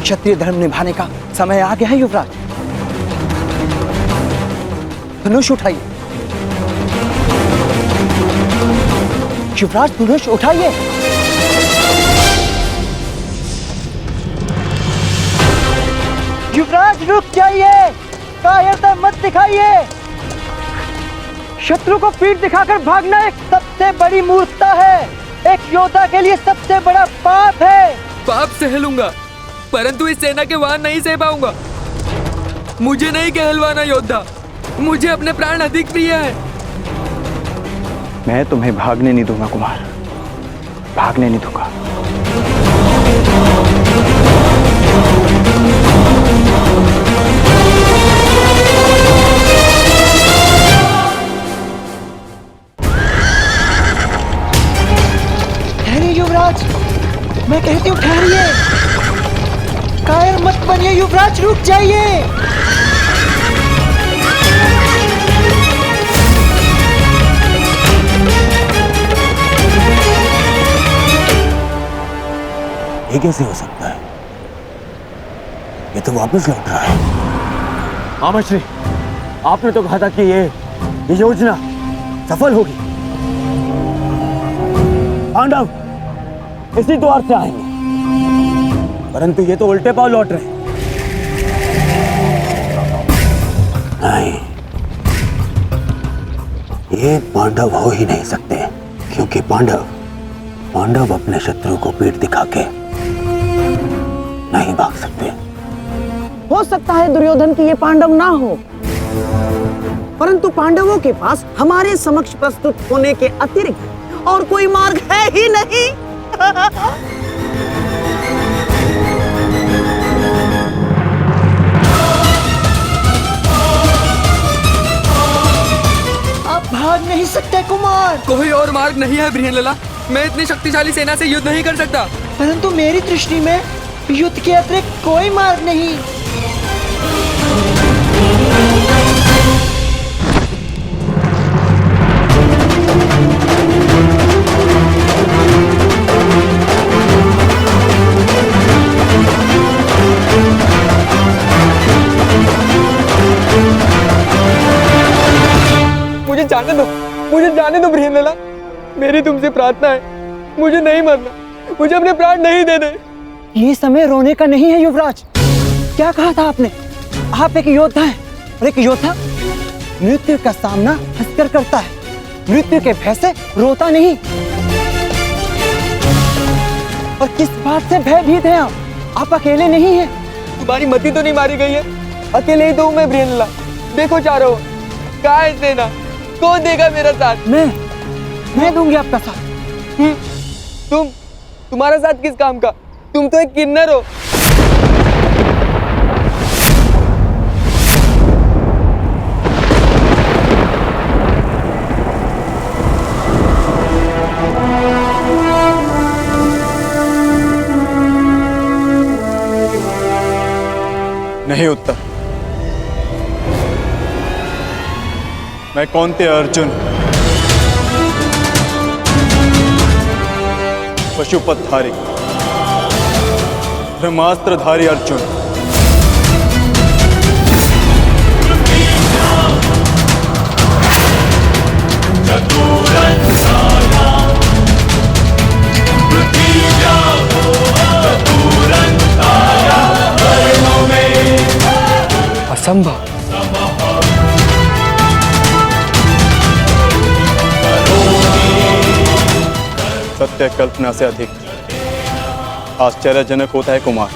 क्षत्रिय धर्म निभाने का समय आ गया है युवराज। धनुष उठाइए युवराज, धनुष उठाइए। युवराज रुक जाइए, कायरता मत दिखाइए। शत्रु को पीठ दिखाकर भागना एक सबसे बड़ी मूर्खता है। एक योद्धा के लिए सबसे बड़ा पाप है। पाप सह लूंगा, परंतु इस सेना के वाहन नहीं सह पाऊंगा। मुझे नहीं कहलवाना योद्धा, मुझे अपने प्राण अधिक प्रिय है। मैं तुम्हें भागने नहीं दूंगा कुमार, भागने नहीं दूंगा। ठहरिए युवराज, मैं कहती हूँ ठहरिए। कायर मत बनिए युवराज, रुक जाइए। ये कैसे हो सकता है? ये तो वापस लौट रहा है। आमश्री, आपने तो कहा था कि ये योजना सफल होगी। पांडव इसी द्वार से आएंगे, परंतु ये तो उल्टे पांव लौट रहे हैं। नहीं, ये पांडव हो ही नहीं सकते, क्योंकि पांडव अपने शत्रु को पीठ दिखा के नहीं भाग सकते। हो सकता है दुर्योधन की ये पांडव ना हो, परंतु पांडवों के पास हमारे समक्ष प्रस्तुत होने के अतिरिक्त और कोई मार्ग है ही नहीं। आप भाग नहीं सकते कुमार। कोई और मार्ग नहीं है बृहनला। मैं इतनी शक्तिशाली सेना से युद्ध नहीं कर सकता। परंतु मेरी दृष्टि में युद्ध के अतिरिक्त कोई मार्ग नहीं। मुझे जाने दो बृहनला। मेरी तुमसे प्रार्थना है, मुझे नहीं मरना, मुझे अपने प्राण नहीं देने। ये समय रोने का नहीं है युवराज। क्या कहा था आपने? आप एक योद्धा हैं, और एक योद्धा मृत्यु का सामना हंसकर करता है, मृत्यु के भय से रोता नहीं। और किस बात से भयभीत हैं आप अकेले नहीं हैं। तुम्हारी मति तो नहीं मारी गई है, अकेले ही तो हूं मैं बृहनला। देखो चारों, कहाँ है सेना? कौन देगा मेरा साथ? मैं दूंगी आपका साथ। तुम्हारा साथ किस काम का? तुम तो एक किन्नर हो। नहीं उत्तर। मैं कौनते अर्जुन, पशुपतधारी, ब्रह्मास्त्रधारी अर्जुन, असंभव। सत्य कल्पना से अधिक आश्चर्यजनक होता है कुमार।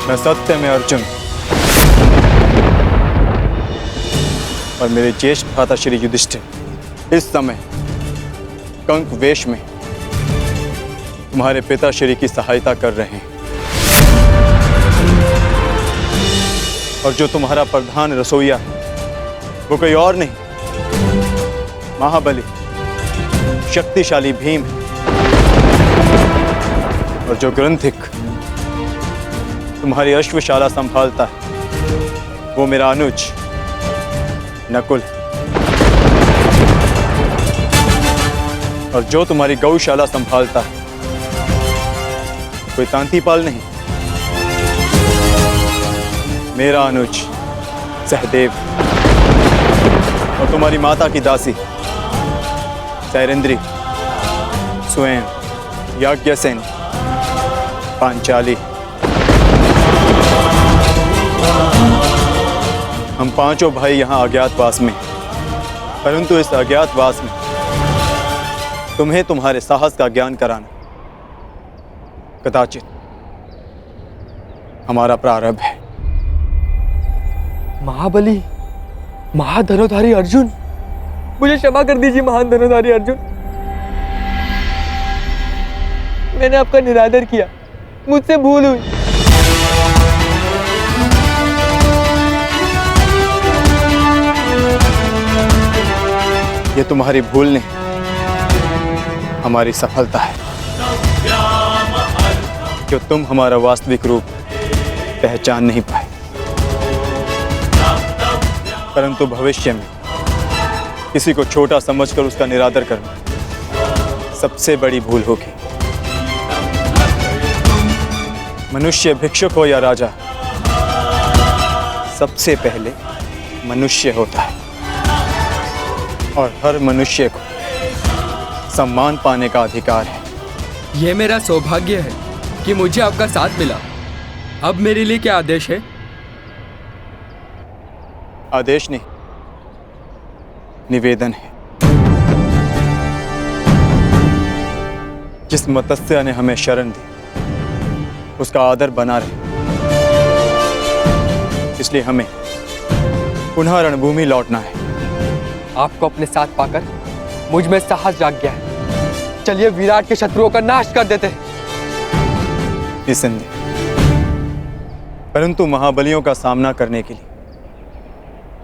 मैं सत्य में अर्जुन और मेरे ज्येष्ठ भ्राता श्री युधिष्ठिर इस समय कंक वेश में तुम्हारे पिता श्री की सहायता कर रहे हैं। और जो तुम्हारा प्रधान रसोइया है वो कोई और नहीं, महाबली शक्तिशाली भीम है। और जो ग्रंथिक तुम्हारी अश्वशाला संभालता है वो मेरा अनुज नकुल। और जो तुम्हारी गौशाला संभालता है कोई तांतीपाल नहीं, मेरा अनुज सहदेव। और तुम्हारी माता की दासी सैरेंद्री, स्वयं, याज्ञसेन, पांचाली। हम पांचों भाई यहाँ अज्ञातवास में, परंतु इस अज्ञातवास में तुम्हें तुम्हारे साहस का ज्ञान कराना कदाचित हमारा प्रारंभ है। महाबली, महाधनुधारी अर्जुन, मुझे क्षमा कर दीजिए महान धनुधारी अर्जुन। मैंने आपका निरादर किया, मुझसे भूल हुई। ये तुम्हारी भूल नहीं, हमारी सफलता है कि तुम हमारा वास्तविक रूप पहचान नहीं पाए। परंतु भविष्य में किसी को छोटा समझकर उसका निरादर करना सबसे बड़ी भूल होगी। मनुष्य भिक्षुक हो या राजा, सबसे पहले मनुष्य होता है और हर मनुष्य को सम्मान पाने का अधिकार है। यह मेरा सौभाग्य है कि मुझे आपका साथ मिला। अब मेरे लिए क्या आदेश है? आदेश नहीं, निवेदन है। जिस मत्स्य ने हमें शरण दी उसका आदर बना रहे, इसलिए हमें पुनः रणभूमि लौटना है। आपको अपने साथ पाकर मुझ में साहस जाग गया है। चलिए विराट के शत्रुओं का नाश कर देते हैं। निसंदेह, परंतु महाबलियों का सामना करने के लिए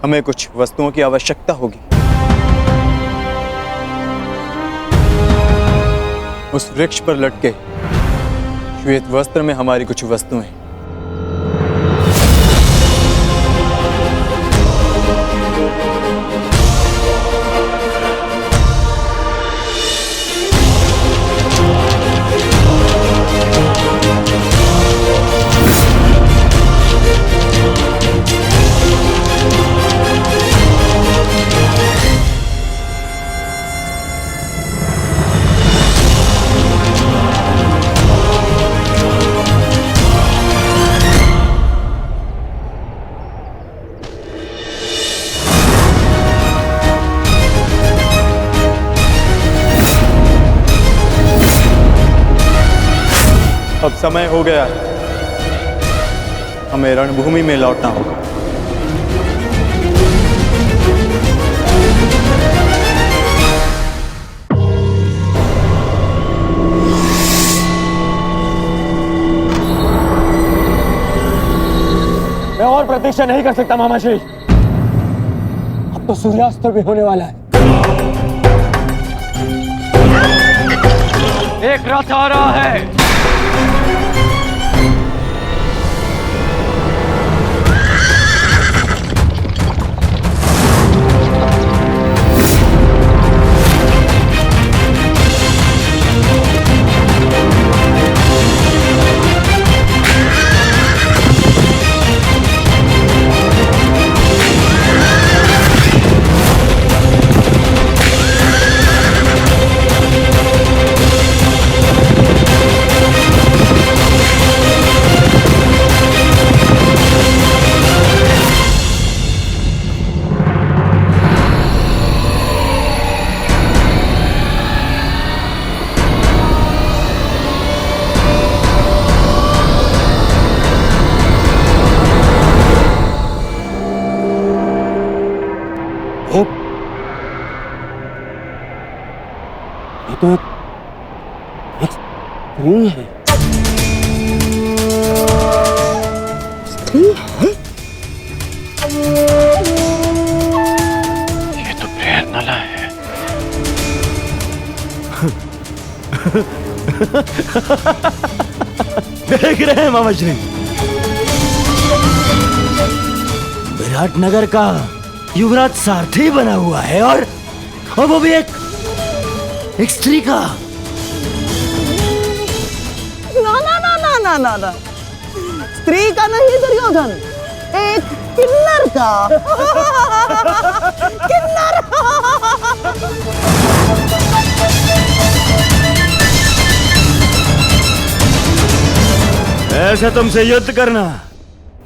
हमें कुछ वस्तुओं की आवश्यकता होगी। उस वृक्ष पर लटके श्वेत वस्त्र में हमारी कुछ वस्तुएं। अब समय हो गया है, हमें रणभूमि में लौटना होगा। मैं और प्रतीक्षा नहीं कर सकता मामाश्री, अब तो सूर्यास्त भी होने वाला है। एक रथ आ रहा है। तो एक स्त्री है। स्त्री है? ये तो प्रेरणा है। देख रहे हैं मामा श्री, विराटनगर का युवराज सारथी बना हुआ है और वो भी एक स्त्री का। ना ना ना ना ना ना ना, स्त्री का नहीं दुर्योधन, एक किन्नर का। किन्नर। ऐसे तुमसे युद्ध करना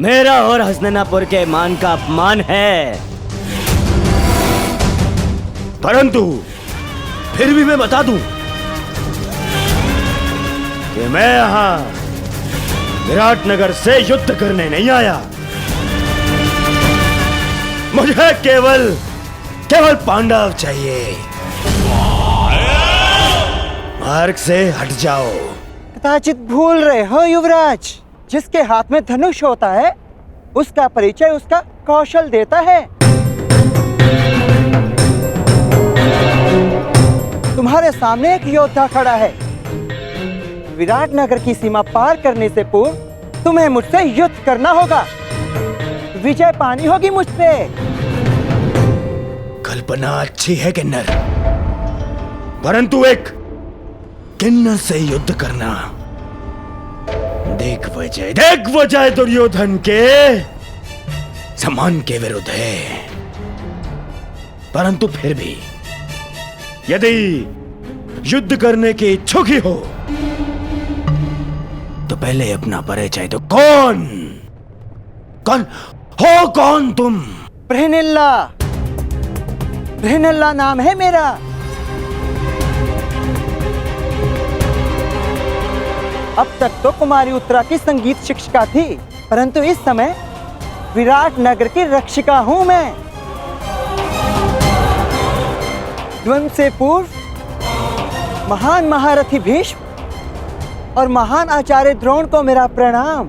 मेरा और हसनैनापुर के मान का अपमान है, परंतु फिर भी मैं बता दूं कि मैं यहां विराटनगर से युद्ध करने नहीं आया। मुझे केवल पांडव चाहिए। मार्ग से हट जाओ। कदाचित भूल रहे हो युवराज, जिसके हाथ में धनुष होता है उसका परिचय उसका कौशल देता है। तुम्हारे सामने एक योद्धा खड़ा है। विराटनगर की सीमा पार करने से पूर्व तुम्हें मुझसे युद्ध करना होगा। विजय पानी होगी मुझसे। कल्पना अच्छी है किन्नर, परंतु एक किन्नर से युद्ध करना देख वजह दुर्योधन के सम्मान के विरुद्ध है। परंतु फिर भी यदि युद्ध करने की इच्छुक ही हो तो पहले अपना परिचय दो। कौन तुम? बृहनल्ला नाम है मेरा। अब तक तो कुमारी उत्तरा की संगीत शिक्षिका थी, परंतु इस समय विराटनगर की रक्षिका हूं मैं। द्वंद्व से पूर्व महान महारथी भीष्म और महान आचार्य द्रोण को मेरा प्रणाम।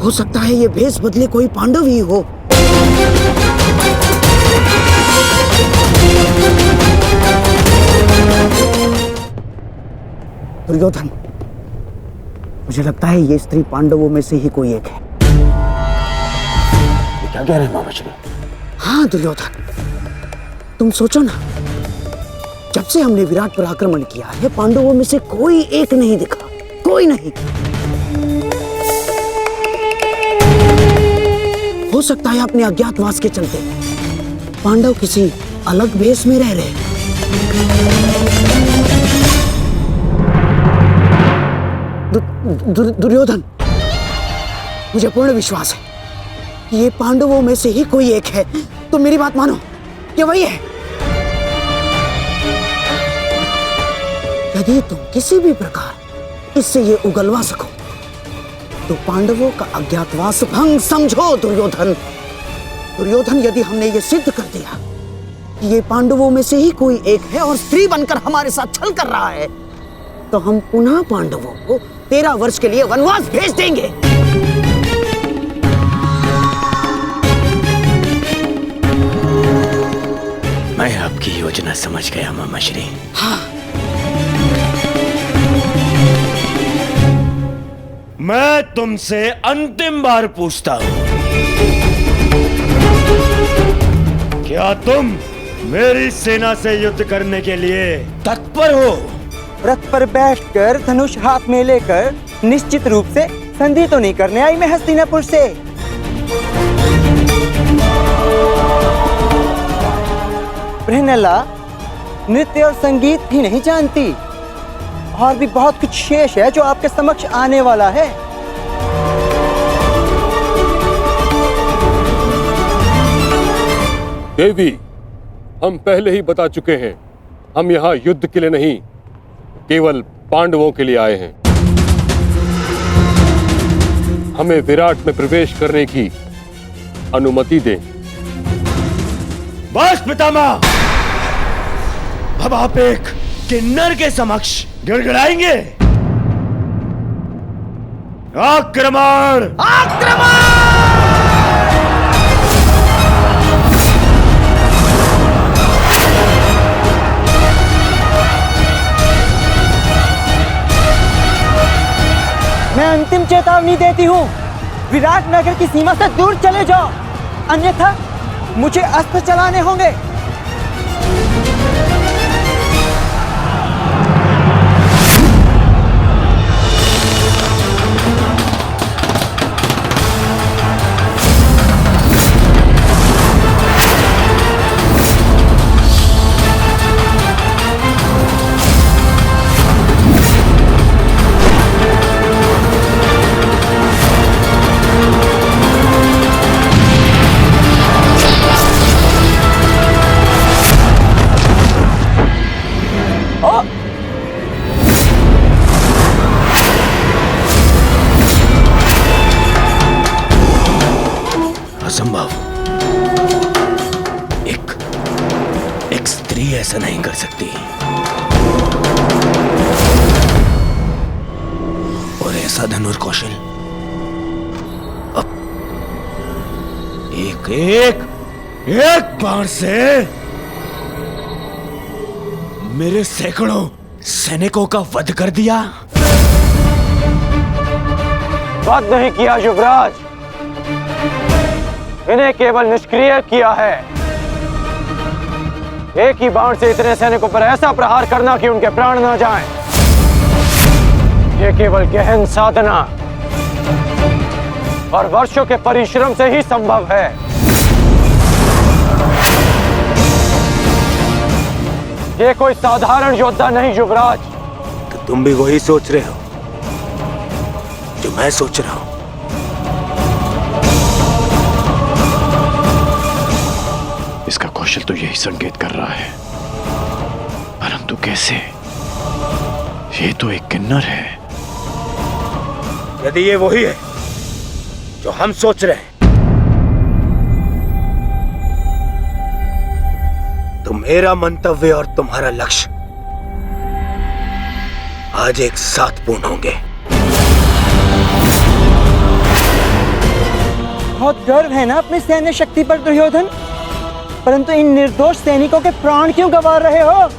हो सकता है ये भेष बदले कोई पांडव ही हो। दुर्योधन, मुझे लगता है ये स्त्री पांडवों में से ही कोई एक है। क्या कह रहे हैं मामा श्री? हाँ दुर्योधन, तुम सोचो ना, जब से हमने विराट पर आक्रमण किया है पांडवों में से कोई एक नहीं दिखा, कोई नहीं। हो सकता है अपने अज्ञातवास के चलते पांडव किसी अलग भेष में रह रहे। दुर्योधन, मुझे पूर्ण विश्वास है कि ये पांडवों में से ही कोई एक है। तुम मेरी बात मानो, ये वही है। यदि तुम किसी भी प्रकार इससे ये उगलवा सको तो पांडवों का अज्ञातवास भंग समझो। दुर्योधन, यदि हमने ये सिद्ध कर दिया कि ये पांडवों में से ही कोई एक है और स्त्री बनकर हमारे साथ छल कर रहा है, तो हम पुनः पांडवों को 13 वर्ष के लिए वनवास भेज देंगे। मैं आपकी योजना समझ गया मामा श्री। हाँ। मैं तुमसे अंतिम बार पूछता हूं, क्या तुम मेरी सेना से युद्ध करने के लिए तत्पर हो? रथ पर बैठकर धनुष हाथ में लेकर निश्चित रूप से संधि तो नहीं करने आई मैं हस्तिनापुर से। बृहनल्ला नृत्य और संगीत भी नहीं जानती, और भी बहुत कुछ शेष है जो आपके समक्ष आने वाला है। देवी, हम पहले ही बता चुके हैं, हम यहाँ युद्ध के लिए नहीं, केवल पांडवों के लिए आए हैं। हमें विराट में प्रवेश करने की अनुमति दें। बस पितामह, अब आप एक किन्नर के समक्ष गिड़गिड़ाएंगे। आक्रमण! मैं अंतिम चेतावनी देती हूँ, विराट नगर की सीमा से दूर चले जाओ, अन्यथा मुझे अस्त्र चलाने होंगे। असंभव। एक स्त्री ऐसा नहीं कर सकती। और ऐसा धनुर कौशल अब एक बाण से मेरे सैकड़ों सैनिकों का वध कर दिया। वध नहीं किया युवराज, इन्हें केवल निष्क्रिय किया है। एक ही बाण से इतने सैनिकों पर ऐसा प्रहार करना कि उनके प्राण न जाएं, ये केवल गहन साधना और वर्षों के परिश्रम से ही संभव है। ये कोई साधारण योद्धा नहीं युवराज। तो तुम भी वही सोच रहे हो जो मैं सोच रहा हूं। इसका कौशल तो यही संकेत कर रहा है, परंतु कैसे? ये तो एक किन्नर है। यदि ये वही है जो हम सोच रहे हैं, तो मेरा मंतव्य और तुम्हारा लक्ष्य आज एक साथ पूर्ण होंगे। बहुत गर्व है ना अपनी सैन्य शक्ति पर दुर्योधन, परंतु इन निर्दोष सैनिकों के प्राण क्यों गंवा रहे हो?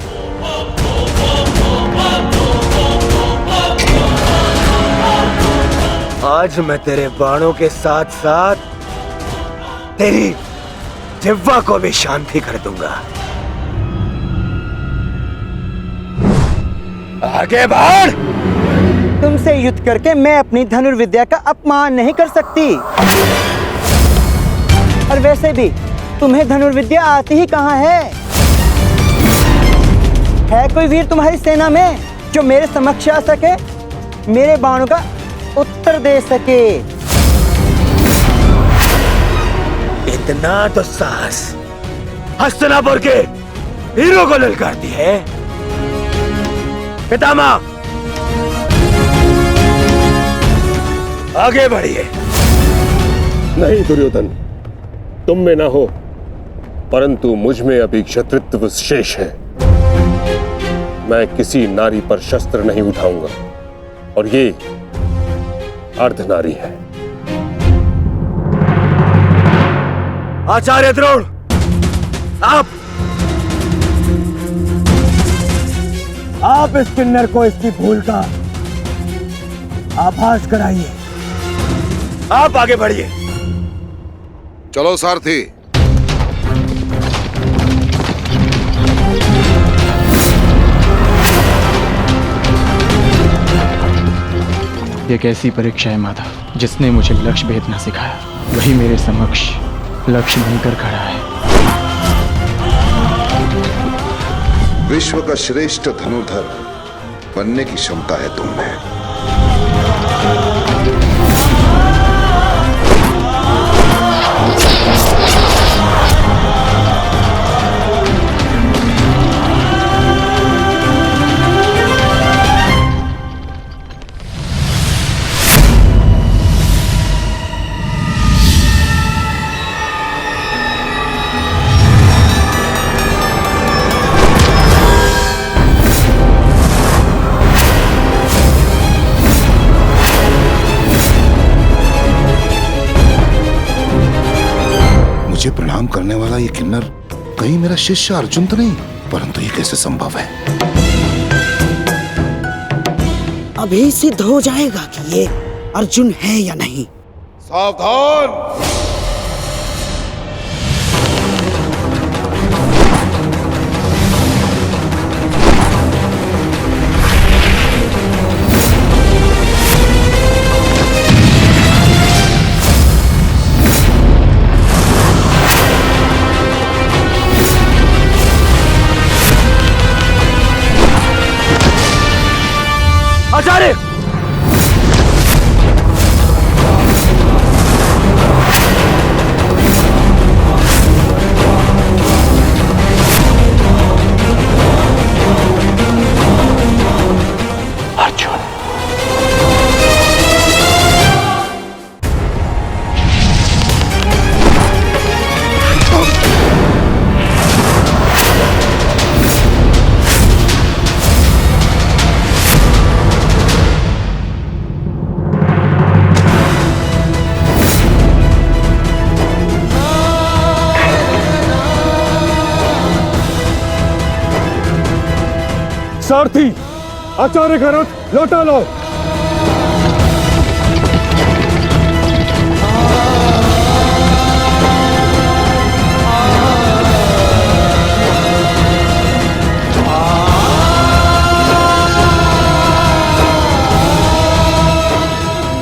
आज मैं तेरे बाणों के साथ साथ तेरी जिह्वा को भी शांति कर दूंगा। आगे बढ़! तुमसे युद्ध करके मैं अपनी धनुर्विद्या का अपमान नहीं कर सकती। और वैसे भी तुम्हें धनुर्विद्या आती ही कहाँ है? है कोई वीर तुम्हारी सेना में जो मेरे समक्ष आ सके, मेरे बाणों का उत्तर दे सके? इतना तो साहस हस्तिनापुर के हीरो को ललकारती है। पितामह, आगे बढ़िए। नहीं दुर्योधन, तुम में ना हो, परंतु मुझ में अभी क्षत्रित्व शेष है। मैं किसी नारी पर शस्त्र नहीं उठाऊंगा, और ये अर्धनारी है। आचार्य द्रोण, आप इस किन्नर को इसकी भूल का आभास कराइए। आप आगे बढ़िए। चलो सारथी। ये कैसी परीक्षा है माता, जिसने मुझे लक्ष्य भेदना सिखाया, वही मेरे समक्ष लक्ष्य बनकर खड़ा है। विश्व का श्रेष्ठ धनुर्धर बनने की क्षमता है तुम में। मुझे प्रणाम करने वाला ये किन्नर कहीं मेरा शिष्य अर्जुन तो नहीं? परंतु ये कैसे संभव है? अभी सिद्ध हो जाएगा कि ये अर्जुन है या नहीं। सावधान! आचार्य! अर्जुन, सारथी, आचार्य का रथ लौटा लो।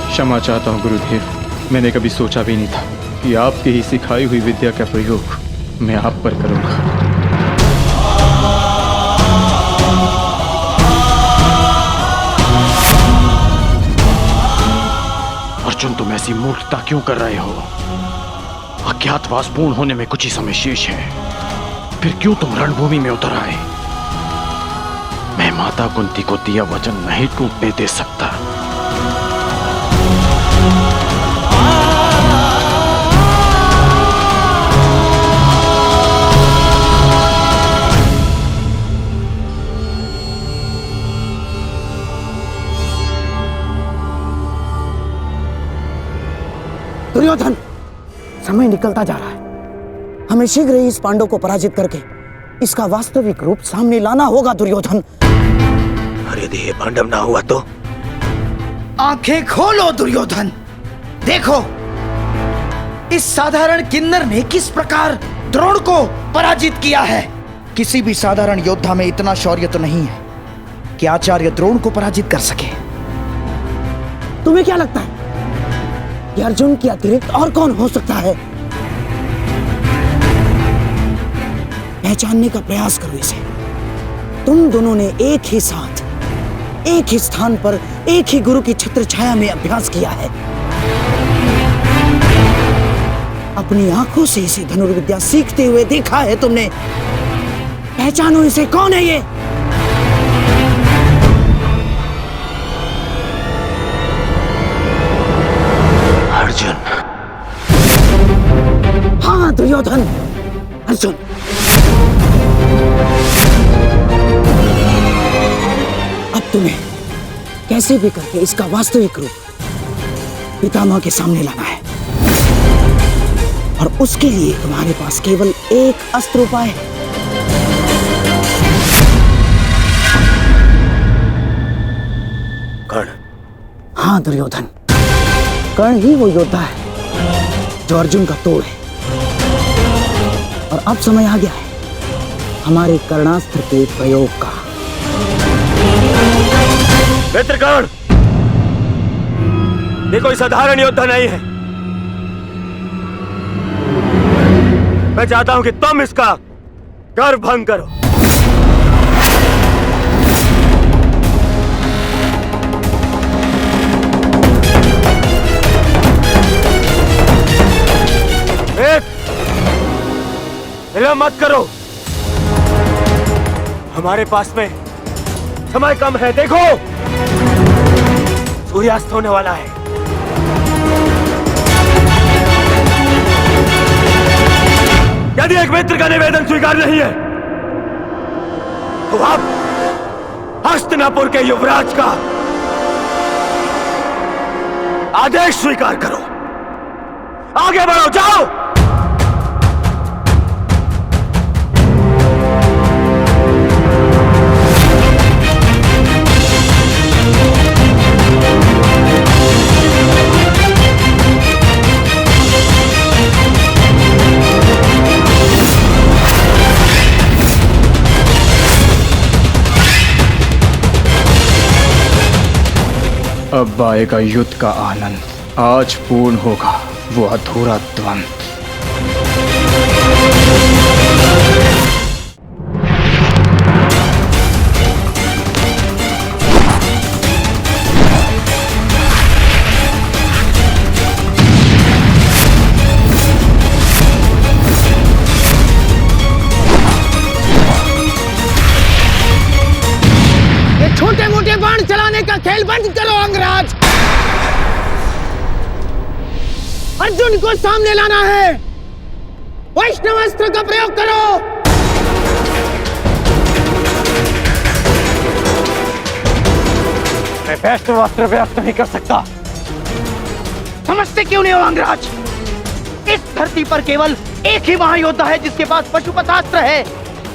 क्षमा चाहता हूँ गुरुदेव, मैंने कभी सोचा भी नहीं था कि आपकी ही सिखाई हुई विद्या का प्रयोग मैं आप पर करूंगा। अर्जुन, तुम ऐसी मूर्खता क्यों कर रहे हो? अज्ञातवास पूर्ण होने में कुछ ही समय शेष है, फिर क्यों तुम रणभूमि में उतर आए? मैं माता कुंती को दिया वचन नहीं टूटने दे सकता। दुर्योधन, समय निकलता जा रहा है। हमें शीघ्र ही इस पांडव को पराजित करके इसका वास्तविक रूप सामने लाना होगा दुर्योधन। और यदि ये पांडव ना हुआ तो? आंखें खोलो दुर्योधन, देखो इस साधारण किन्नर ने किस प्रकार द्रोण को पराजित किया है। किसी भी साधारण योद्धा में इतना शौर्य तो नहीं है कि आचार्य द्रोण को पराजित कर सके। तुम्हें क्या लगता है कि अर्जुन के अतिरिक्त और कौन हो सकता है? पहचानने का प्रयास करो इसे। तुम दोनों ने एक ही साथ, एक ही स्थान पर, एक ही गुरु की छत्र छाया में अभ्यास किया है। अपनी आंखों से इसे धनुर्विद्या सीखते हुए देखा है तुमने। पहचानो इसे, कौन है ये? अर्जुन। हाँ दुर्योधन, अर्जुन। अब तुम्हें कैसे भी करके इसका वास्तविक रूप पितामह के सामने लाना है, और उसके लिए तुम्हारे पास केवल एक अस्त्र उपाय है। कर्ण। हाँ दुर्योधन, कर्ण ही वो योद्धा है जो अर्जुन का तोड़ है। और अब समय आ गया है हमारे कर्णास्त्र के प्रयोग का। मित्र कर्ण, ये कोई साधारण योद्धा नहीं है। मैं चाहता हूं कि तुम इसका गर्व भंग करो। विलंब मत करो, हमारे पास में समय कम है। देखो सूर्यास्त होने वाला है। यदि एक मित्र का निवेदन स्वीकार नहीं है तो आप हस्तिनापुर के युवराज का आदेश स्वीकार करो। आगे बढ़ो, जाओ। अब आएगा युद्ध का आनंद। आज पूर्ण होगा वो अधूरा द्वंद्व। छोटे मोटे बाण चलाने का खेल बंद करो अंगराज। अर्जुन को सामने लाना है। वैष्णवास्त्र का प्रयोग करो। मैं वैष्णवास्त्र प्रयोग नहीं कर सकता। समझते क्यों नहीं हो अंगराज? इस धरती पर केवल एक ही महायोद्धा है जिसके पास पशुपतास्त्र है,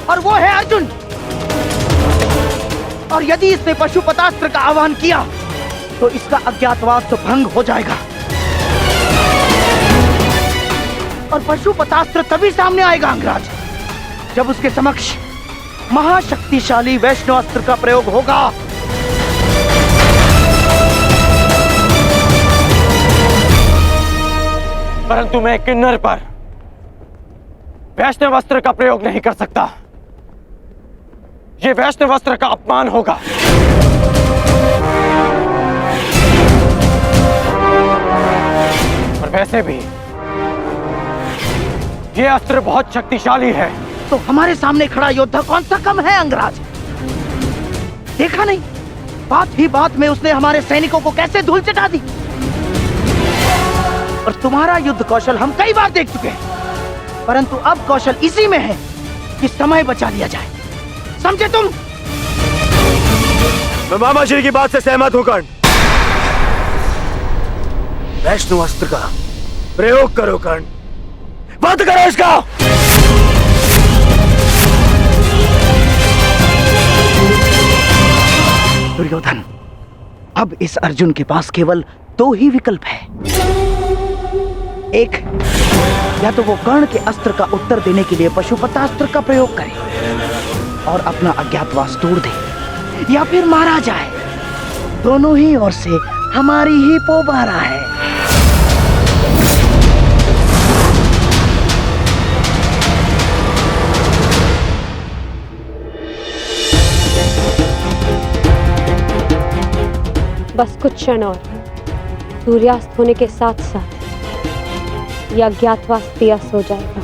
और वो है अर्जुन। और यदि इसने पशुपतास्त्र का आह्वान किया तो इसका अज्ञातवास तो भंग हो जाएगा, और पशुपतास्त्र तभी सामने आएगा अंगराज जब उसके समक्ष महाशक्तिशाली वैष्णवास्त्र का प्रयोग होगा। परंतु मैं किन्नर पर वैष्णवास्त्र का प्रयोग नहीं कर सकता। ये वैष्णवास्त्र का अपमान होगा। और वैसे भी ये अस्त्र बहुत शक्तिशाली है। तो हमारे सामने खड़ा योद्धा कौन सा कम है अंगराज? देखा नहीं, बात ही बात में उसने हमारे सैनिकों को कैसे धूल चटा दी। और तुम्हारा युद्ध कौशल हम कई बार देख चुके हैं, परंतु अब कौशल इसी में है कि समय बचा लिया जाए। समझे तुम? मैं मामा श्री की बात से सहमत हूं कर्ण। वैष्णवास्त्र का प्रयोग करो कर्ण, बंद करो इसका। दुर्योधन, अब इस अर्जुन के पास केवल दो ही विकल्प है। एक, या तो वो कर्ण के अस्त्र का उत्तर देने के लिए पशुपतास्त्र का प्रयोग करे और अपना अज्ञातवास तोड़ दे, या फिर मारा जाए। दोनों ही ओर से हमारी ही पोबारा है। बस कुछ क्षण और, सूर्यास्त होने के साथ साथ यह अज्ञातवास भी अस्त हो जाएगा।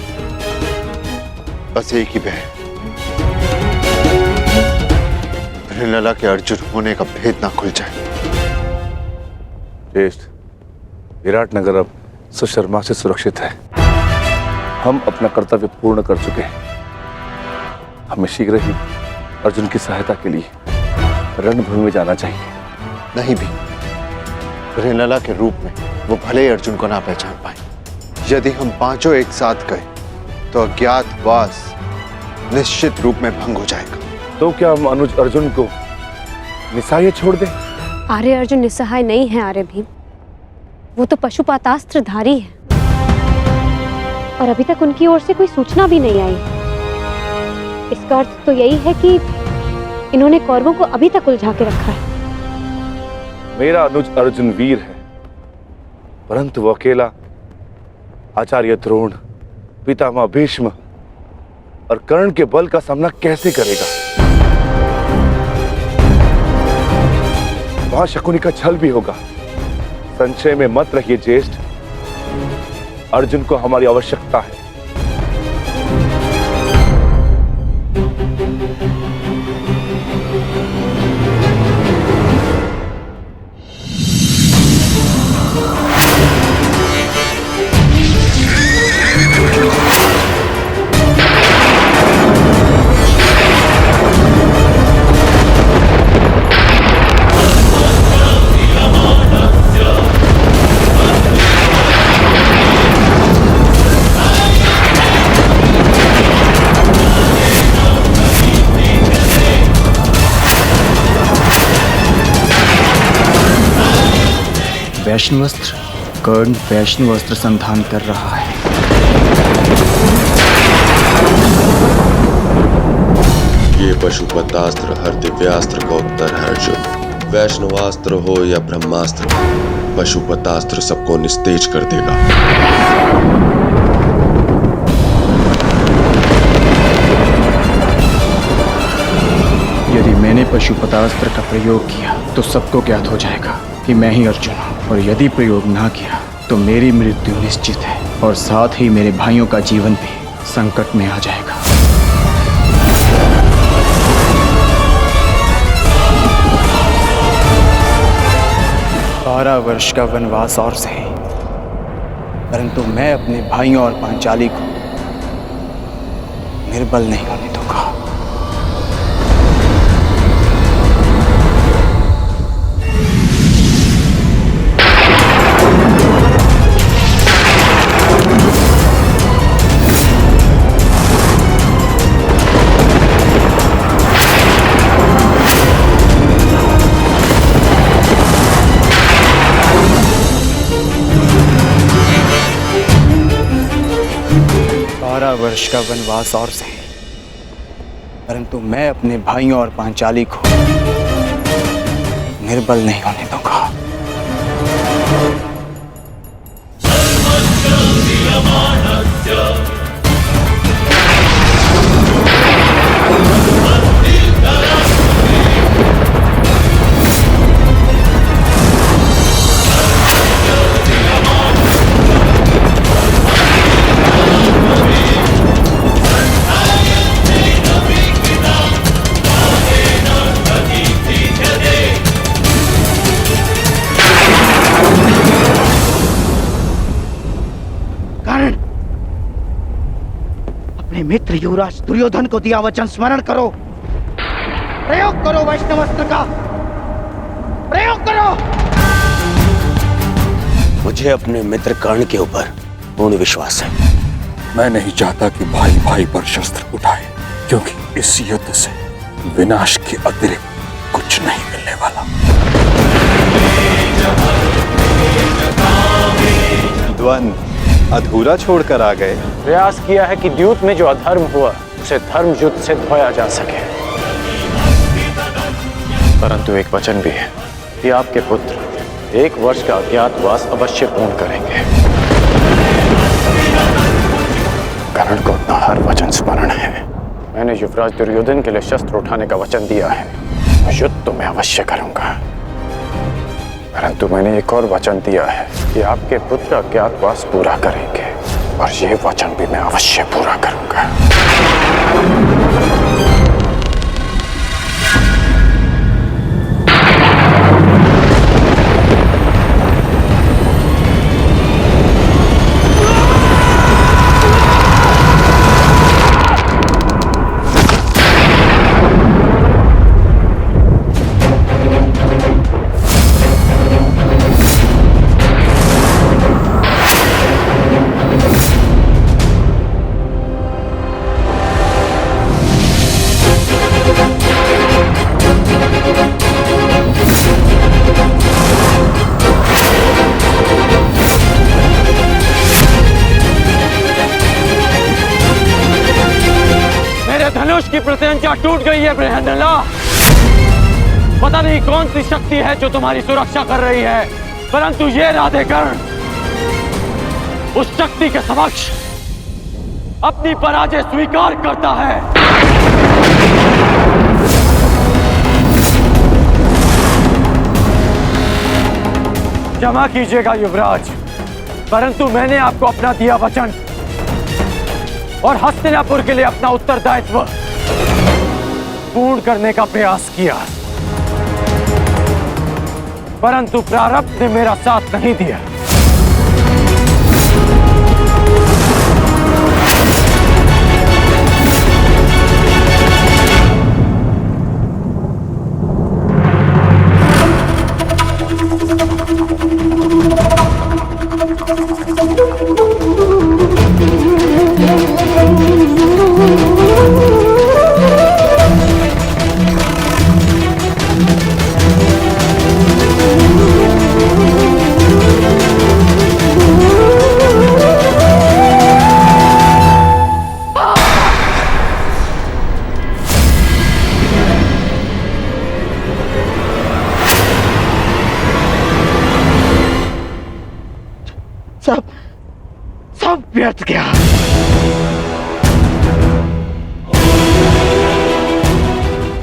बस एक ही बहन, लला के अर्जुन होने का भेद ना खुल जाए। ज्येष्ठ, विराटनगर अब सुशर्मा से सुरक्षित है। हम अपना कर्तव्य पूर्ण कर चुके हैं। हमें शीघ्र ही अर्जुन की सहायता के लिए रणभूमि में जाना चाहिए। नहीं भी, लला के रूप में वो भले ही अर्जुन को ना पहचान पाए। यदि हम पांचों एक साथ गए तो अज्ञातवास निश्चित रूप में भंग हो जाएगा। तो क्या हम अनुज अर्जुन को निस्सहाय छोड़ दें? आर्य अर्जुन निस्सहाय नहीं है आर्य भीम, वो तो पशुपतास्त्रधारी है, और अभी तक उनकी ओर से कोई सूचना भी नहीं आई। इसका अर्थ तो यही है कि इन्होंने कौरवों को अभी तक उलझा के रखा है। मेरा अनुज अर्जुन वीर है, परंतु वो अकेला आचार्य द्रोण, पितामह भीष्म और कर्ण के बल का सामना कैसे करेगा? वहां शकुनी का छल भी होगा। संशय में मत रहिए ज्येष्ठ, अर्जुन को हमारी आवश्यकता है। वैष्णवास्त्र, कर्ण वैष्णवास्त्र संधान कर रहा है। ये पशुपतास्त्र हर दिव्यास्त्र का उत्तर है अर्जुन। वैष्णवास्त्र हो या ब्रह्मास्त्र, पशुपतास्त्र सबको निस्तेज कर देगा। यदि मैंने पशुपतास्त्र का प्रयोग किया तो सबको ज्ञात हो जाएगा कि मैं ही अर्जुन हूँ, और यदि प्रयोग ना किया तो मेरी मृत्यु निश्चित है, और साथ ही मेरे भाइयों का जीवन भी संकट में आ जाएगा। 12 वर्ष का वनवास और सही, परंतु मैं अपने भाइयों और पांचाली को निर्बल नहीं होने दूंगा। वर्ष का वनवास और सही, परंतु मैं अपने भाइयों और पांचाली को निर्बल नहीं होने दूंगा। मित्र युवराज दुर्योधन को दिया वचन स्मरण करो। प्रयोग करो वैष्णवास्त्र का, प्रयोग करो। मुझे अपने मित्र कर्ण के ऊपर पूर्ण विश्वास है। मैं नहीं चाहता कि भाई भाई पर शस्त्र उठाए, क्योंकि इस युद्ध से विनाश के अतिरिक्त कुछ नहीं मिलने वाला। द्वंद्व अधूरा छोड़कर आ गए। प्रयास किया है कि द्यूत में जो अधर्म हुआ उसे धर्म युद्ध से धोया जा सके, परंतु एक वचन भी है कि आपके पुत्र 1 वर्ष का अज्ञातवास अवश्य पूर्ण करेंगे। कर्ण को अपना हर वचन स्मरण है। मैंने युवराज दुर्योधन के लिए शस्त्र उठाने का वचन दिया है। युद्ध तो मैं अवश्य करूंगा, परंतु मैंने एक और वचन दिया है कि आपके पुत्र अज्ञातवास पूरा करेंगे, और ये वचन भी मैं अवश्य पूरा करूंगा। की प्रत्यंचा टूट गई है बृहन्नला। पता नहीं कौन सी शक्ति है जो तुम्हारी सुरक्षा कर रही है, परंतु ये राधेकर्ण उस शक्ति के समक्ष अपनी पराजय स्वीकार करता है। क्षमा कीजिएगा युवराज, परंतु मैंने आपको अपना दिया वचन और हस्तिनापुर के लिए अपना उत्तरदायित्व पूर्ण करने का प्रयास किया, परंतु प्रारब्ध ने मेरा साथ नहीं दिया। व्यर्थ गया।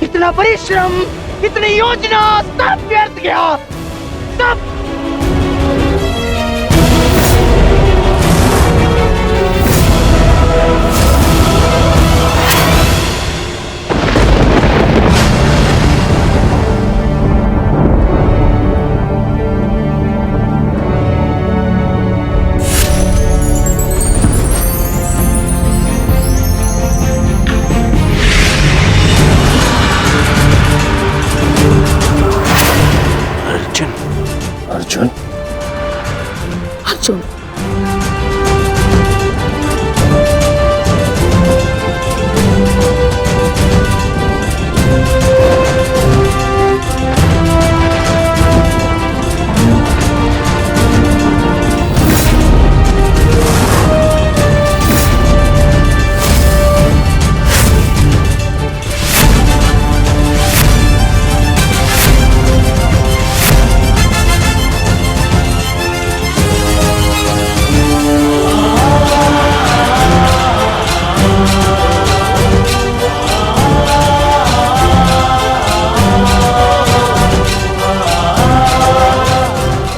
इतना परिश्रम, इतनी योजना, सब व्यर्थ गया, सब। अर्जुन, अर्जुन,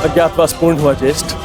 अज्ञातवास पूर्ण हुआ ज्येष्ठ।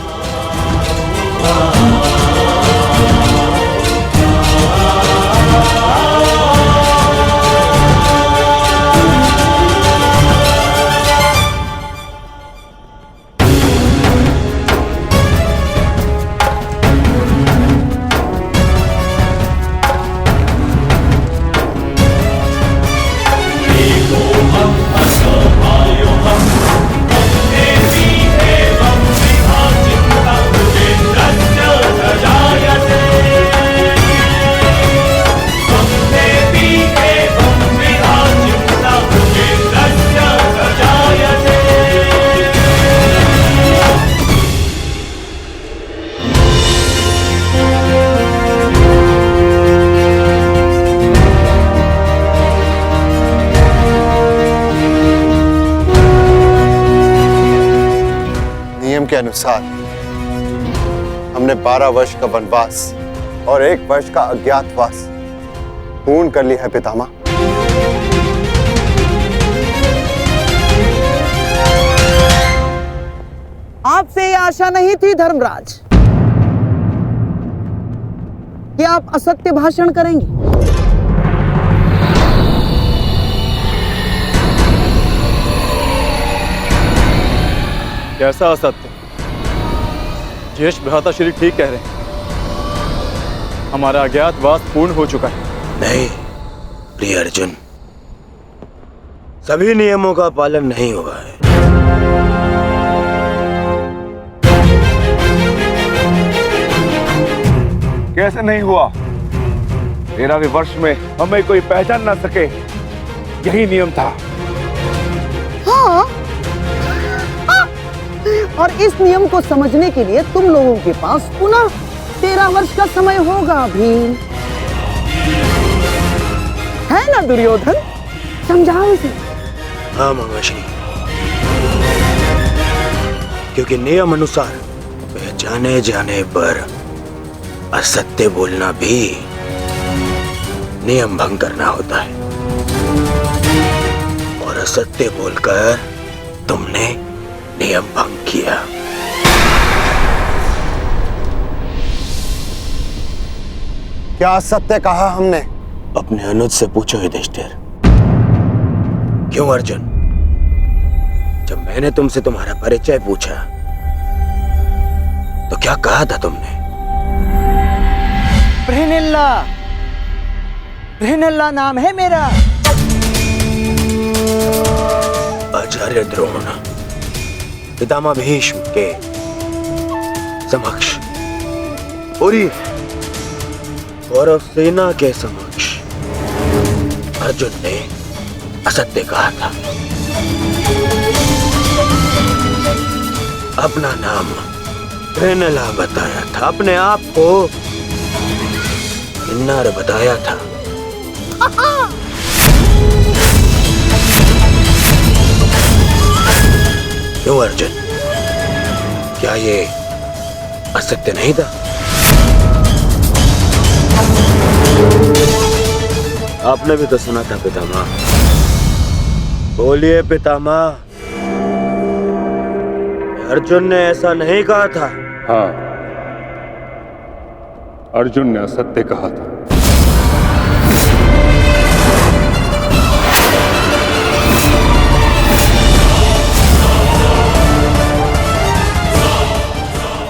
के अनुसार हमने 12 वर्ष का वनवास और 1 वर्ष का अज्ञातवास पूर्ण कर लिया है पितामह। आपसे ये आशा नहीं थी धर्मराज कि आप असत्य भाषण करेंगे। कैसा असत्य? ज्येष्ठ भ्राताश्री ठीक कह रहे हैं, हमारा अज्ञातवास पूर्ण हो चुका है। नहीं प्रिय अर्जुन, सभी नियमों का पालन नहीं हुआ है। कैसे नहीं हुआ? 13वें वर्ष में हमें कोई पहचान ना सके, यही नियम था। हाँ, और इस नियम को समझने के लिए तुम लोगों के पास पुनः 13 वर्ष का समय होगा भीम, है ना दुर्योधन? समझाओ इसे। हाँ मामाश्री, क्योंकि नियम अनुसार पहचाने जाने पर असत्य बोलना भी नियम भंग करना होता है, और असत्य बोलकर तुमने नियम भंग किया। क्या सत्य कहा हमने? अपने अनुज से पूछो युधिष्ठिर। क्यों अर्जुन, जब मैंने तुमसे तुम्हारा परिचय पूछा तो क्या कहा था तुमने? बृहनल्ला नाम है मेरा। आचार्य द्रोण पितामह भीष्म के समक्ष, पूरी कौरव सेना के समक्ष अर्जुन ने असत्य कहा था। अपना नाम बृहनला बताया था, अपने आप को किन्नर बताया था। क्यों अर्जुन, क्या ये असत्य नहीं था? आपने भी तो सुना था पितामह। बोलिए पितामह, अर्जुन ने ऐसा नहीं कहा था? हाँ, अर्जुन ने असत्य कहा था।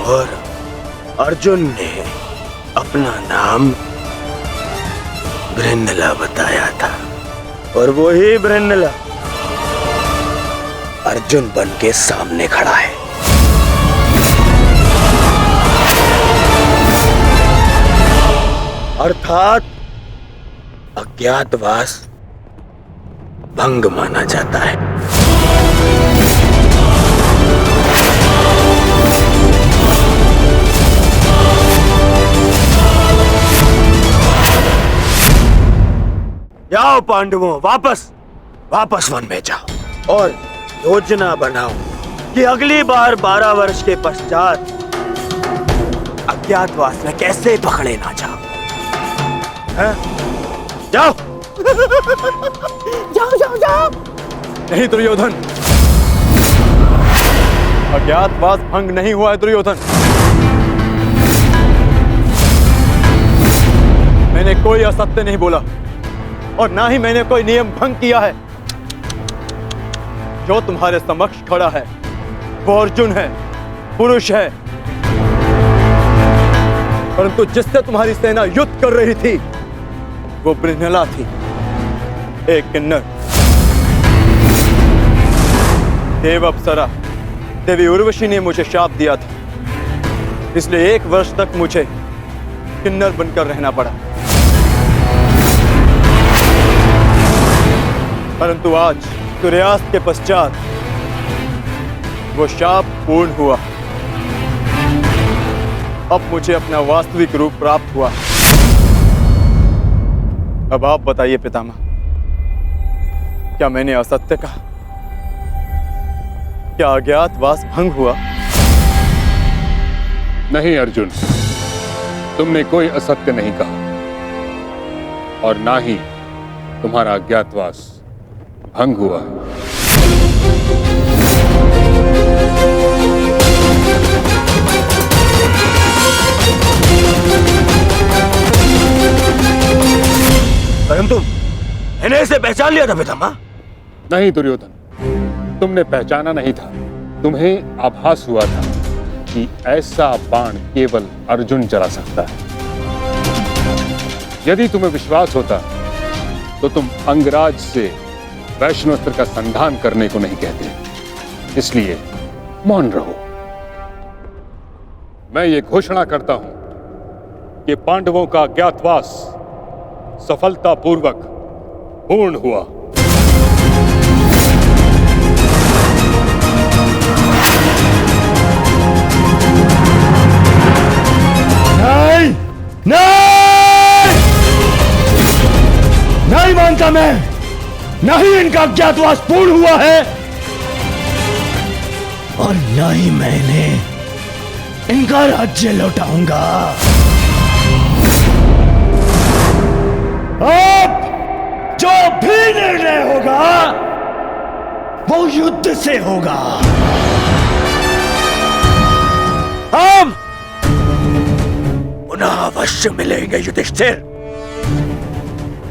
और अर्जुन ने अपना नाम बृहन्नला बताया था, और वही बृहन्नला अर्जुन बन के सामने खड़ा है। अर्थात अज्ञातवास भंग माना जाता है। जाओ पांडवों, वापस वन में जाओ और योजना बनाओ कि अगली बार 12 वर्ष के पश्चात अज्ञातवास में कैसे पकड़े ना जाओ। जाओ जाओ जाओ जाओ। नहीं दुर्योधन, अज्ञातवास भंग नहीं हुआ है दुर्योधन। मैंने कोई असत्य नहीं बोला और ना ही मैंने कोई नियम भंग किया है। जो तुम्हारे समक्ष खड़ा है वो अर्जुन है, पुरुष है, परंतु जिससे तुम्हारी सेना युद्ध कर रही थी वो बृहन्नला थी, एक किन्नर। देव अप्सरा देवी उर्वशी ने मुझे शाप दिया था, इसलिए 1 वर्ष तक मुझे किन्नर बनकर रहना पड़ा। परंतु आज सूर्यास्त के पश्चात वो शाप पूर्ण हुआ। अब मुझे अपना वास्तविक रूप प्राप्त हुआ। अब आप बताइए पितामह, क्या मैंने असत्य कहा? क्या अज्ञातवास भंग हुआ? नहीं अर्जुन, तुमने कोई असत्य नहीं कहा और ना ही तुम्हारा अज्ञातवास भंग हुआ। परंतु मैंने इसे पहचान लिया था पितामह। नहीं दुर्योधन, तुमने पहचाना नहीं था। तुम्हें आभास हुआ था कि ऐसा बाण केवल अर्जुन चला सकता है। यदि तुम्हें विश्वास होता तो तुम अंगराज से वैष्णोस्त्र का संधान करने को नहीं कहते, इसलिए मौन रहो। मैं ये घोषणा करता हूं कि पांडवों का अज्ञातवास सफलतापूर्वक पूर्ण हुआ। नहीं नहीं मानता मैं। नहीं इनका अज्ञातवास पूर्ण हुआ है और न ही मैंने इनका राज्य लौटाऊंगा। अब जो भी निर्णय होगा वो युद्ध से होगा। हम पुनः अवश्य मिलेंगे युधिष्ठिर,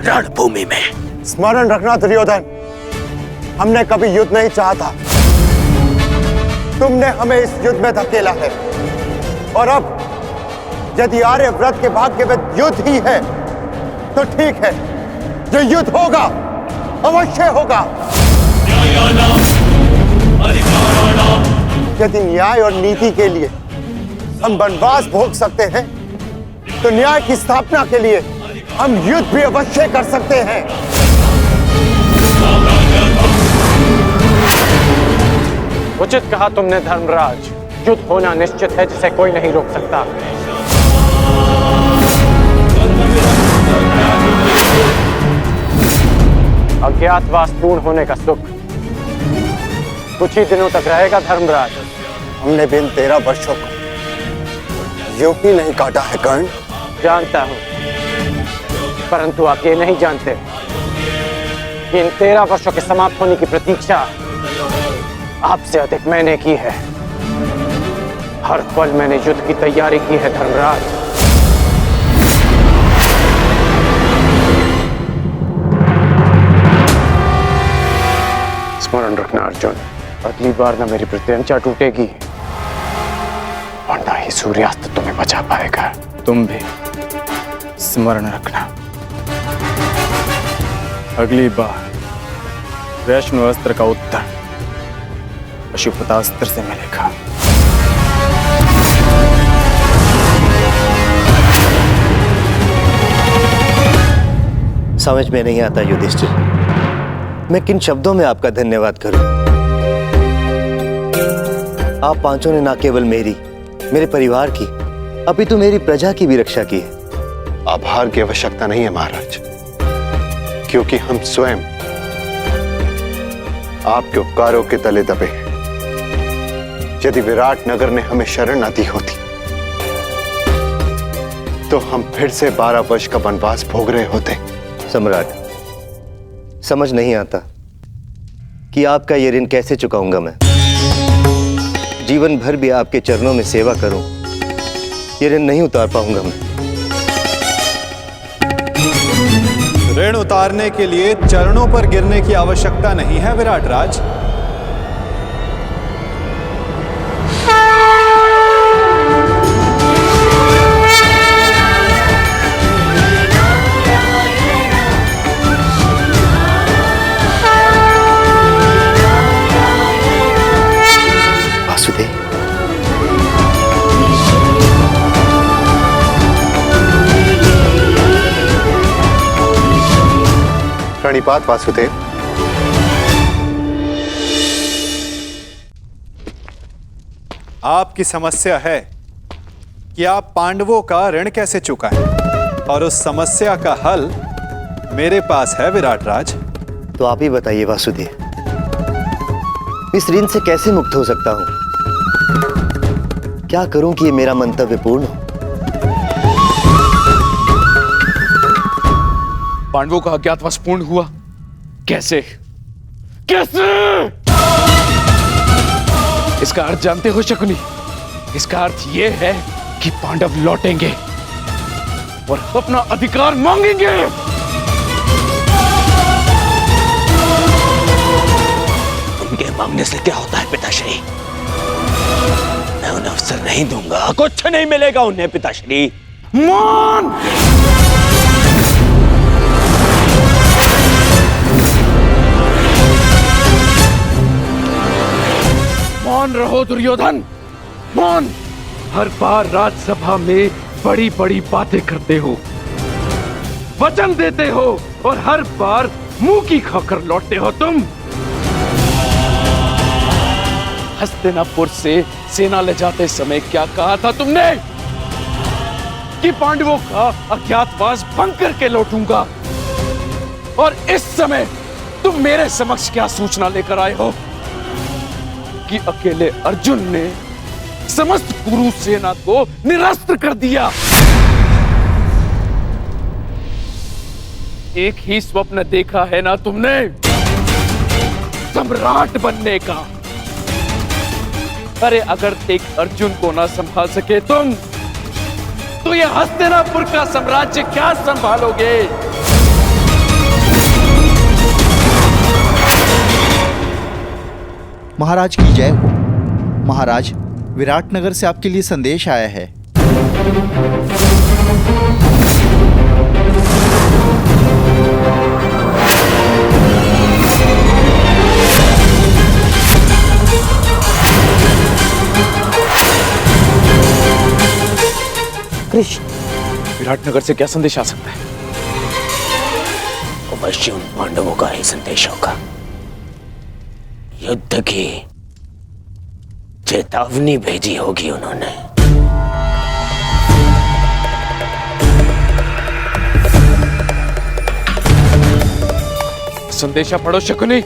रणभूमि में। स्मरण रखना दुर्योधन, हमने कभी युद्ध नहीं चाहा। तुमने हमें इस युद्ध में धकेला है और अब यदि आर्यव्रत के भाग्य में युद्ध ही है तो ठीक है, जो युद्ध होगा अवश्य होगा। यदि न्याय और नीति के लिए हम वनवास भोग सकते हैं तो न्याय की स्थापना के लिए हम युद्ध भी अवश्य कर सकते हैं। उचित कहा तुमने धर्मराज, युद्ध होना निश्चित है जिसे कोई नहीं रोक सकता। अज्ञातवास पूर्ण होने का सुख कुछ ही दिनों तक रहेगा धर्मराज। हमने बिन 13 वर्षों को यूं ही नहीं काटा है कर्ण। जानता हूं, परंतु आप ये नहीं जानते कि इन 13 वर्षों के समाप्त होने की प्रतीक्षा आपसे अधिक मैंने की है। हर पल मैंने युद्ध की तैयारी की है धर्मराज। स्मरण रखना अर्जुन, अगली बार ना मेरी प्रत्यंचा टूटेगी और ना ही सूर्यास्त तुम्हें बचा पाएगा। तुम भी स्मरण रखना, अगली बार वैष्णव अस्त्र का उत्तर पशुपतास्त्र से मिलेगा। समझ में नहीं आता युधिष्ठिर, मैं किन शब्दों में आपका धन्यवाद करूं। आप पांचों ने न केवल मेरी, मेरे परिवार की, अपितु मेरी प्रजा की भी रक्षा की है। आभार की आवश्यकता नहीं है महाराज, क्योंकि हम स्वयं आपके उपकारों के तले दबे हैं। यदि विराट नगर ने हमें शरण न दी होती तो हम फिर से 12 वर्ष का वनवास भोग रहे होते। सम्राट, समझ नहीं आता कि आपका ये ऋण कैसे चुकाऊंगा मैं। जीवन भर भी आपके चरणों में सेवा करूं, ये ऋण नहीं उतार पाऊंगा मैं। ऋण उतारने के लिए चरणों पर गिरने की आवश्यकता नहीं है विराट राज। वासुदेव, प्रणिपात वासुदेव। आपकी समस्या है कि आप पांडवों का ऋण कैसे चुकाएं, और उस समस्या का हल मेरे पास है विराट राज। तो आप ही बताइए वासुदेव, इस ऋण से कैसे मुक्त हो सकता हूं? क्या करूं कि ये मेरा मंतव्य पूर्ण हो? पांडवों का अज्ञातवास पूर्ण हुआ कैसे? कैसे? इसका अर्थ जानते हो शकुनी? इसका अर्थ यह है कि पांडव लौटेंगे और अपना अधिकार मांगेंगे। उनके मांगने से क्या होता है पिताश्री? मैं उन्हें अवसर नहीं दूंगा, कुछ नहीं मिलेगा उन्हें पिताश्री। मान! मान रहो दुर्योधन, मान! हर बार राजसभा में बड़ी बड़ी बातें करते हो, वचन देते हो और हर बार मुंह की खाकर लौटते हो तुम। हस्तिनापुर से सेना ले जाते समय क्या कहा था तुमने? कि पांडवों का अज्ञातवास भंग करके लौटूंगा। और इस समय तुम मेरे समक्ष क्या सूचना लेकर आए हो? कि अकेले अर्जुन ने समस्त कुरु सेना को निरस्त्र कर दिया। एक ही स्वप्न देखा है ना तुमने, सम्राट बनने का। अरे अगर एक अर्जुन को ना संभाल सके तुम, तो ये हस्तिनापुर का साम्राज्य क्या संभालोगे? महाराज की जय हो। महाराज, विराट नगर से आपके लिए संदेश आया है। कृष्ण, विराट नगर से क्या संदेश आ सकता है? अवश्य उन पांडवों का ही संदेश होगा। युद्ध की चेतावनी भेजी होगी उन्होंने। संदेशा पढ़ो शकुनी।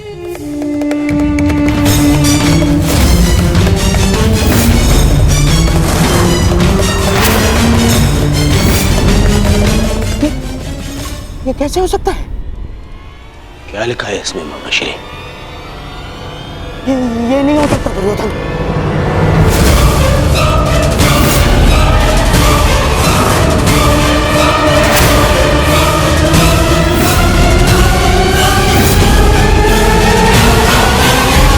ये कैसे हो सकता है? क्या लिखा है इसमें मामा श्री? ये नहीं हो सकता दुर्योधन।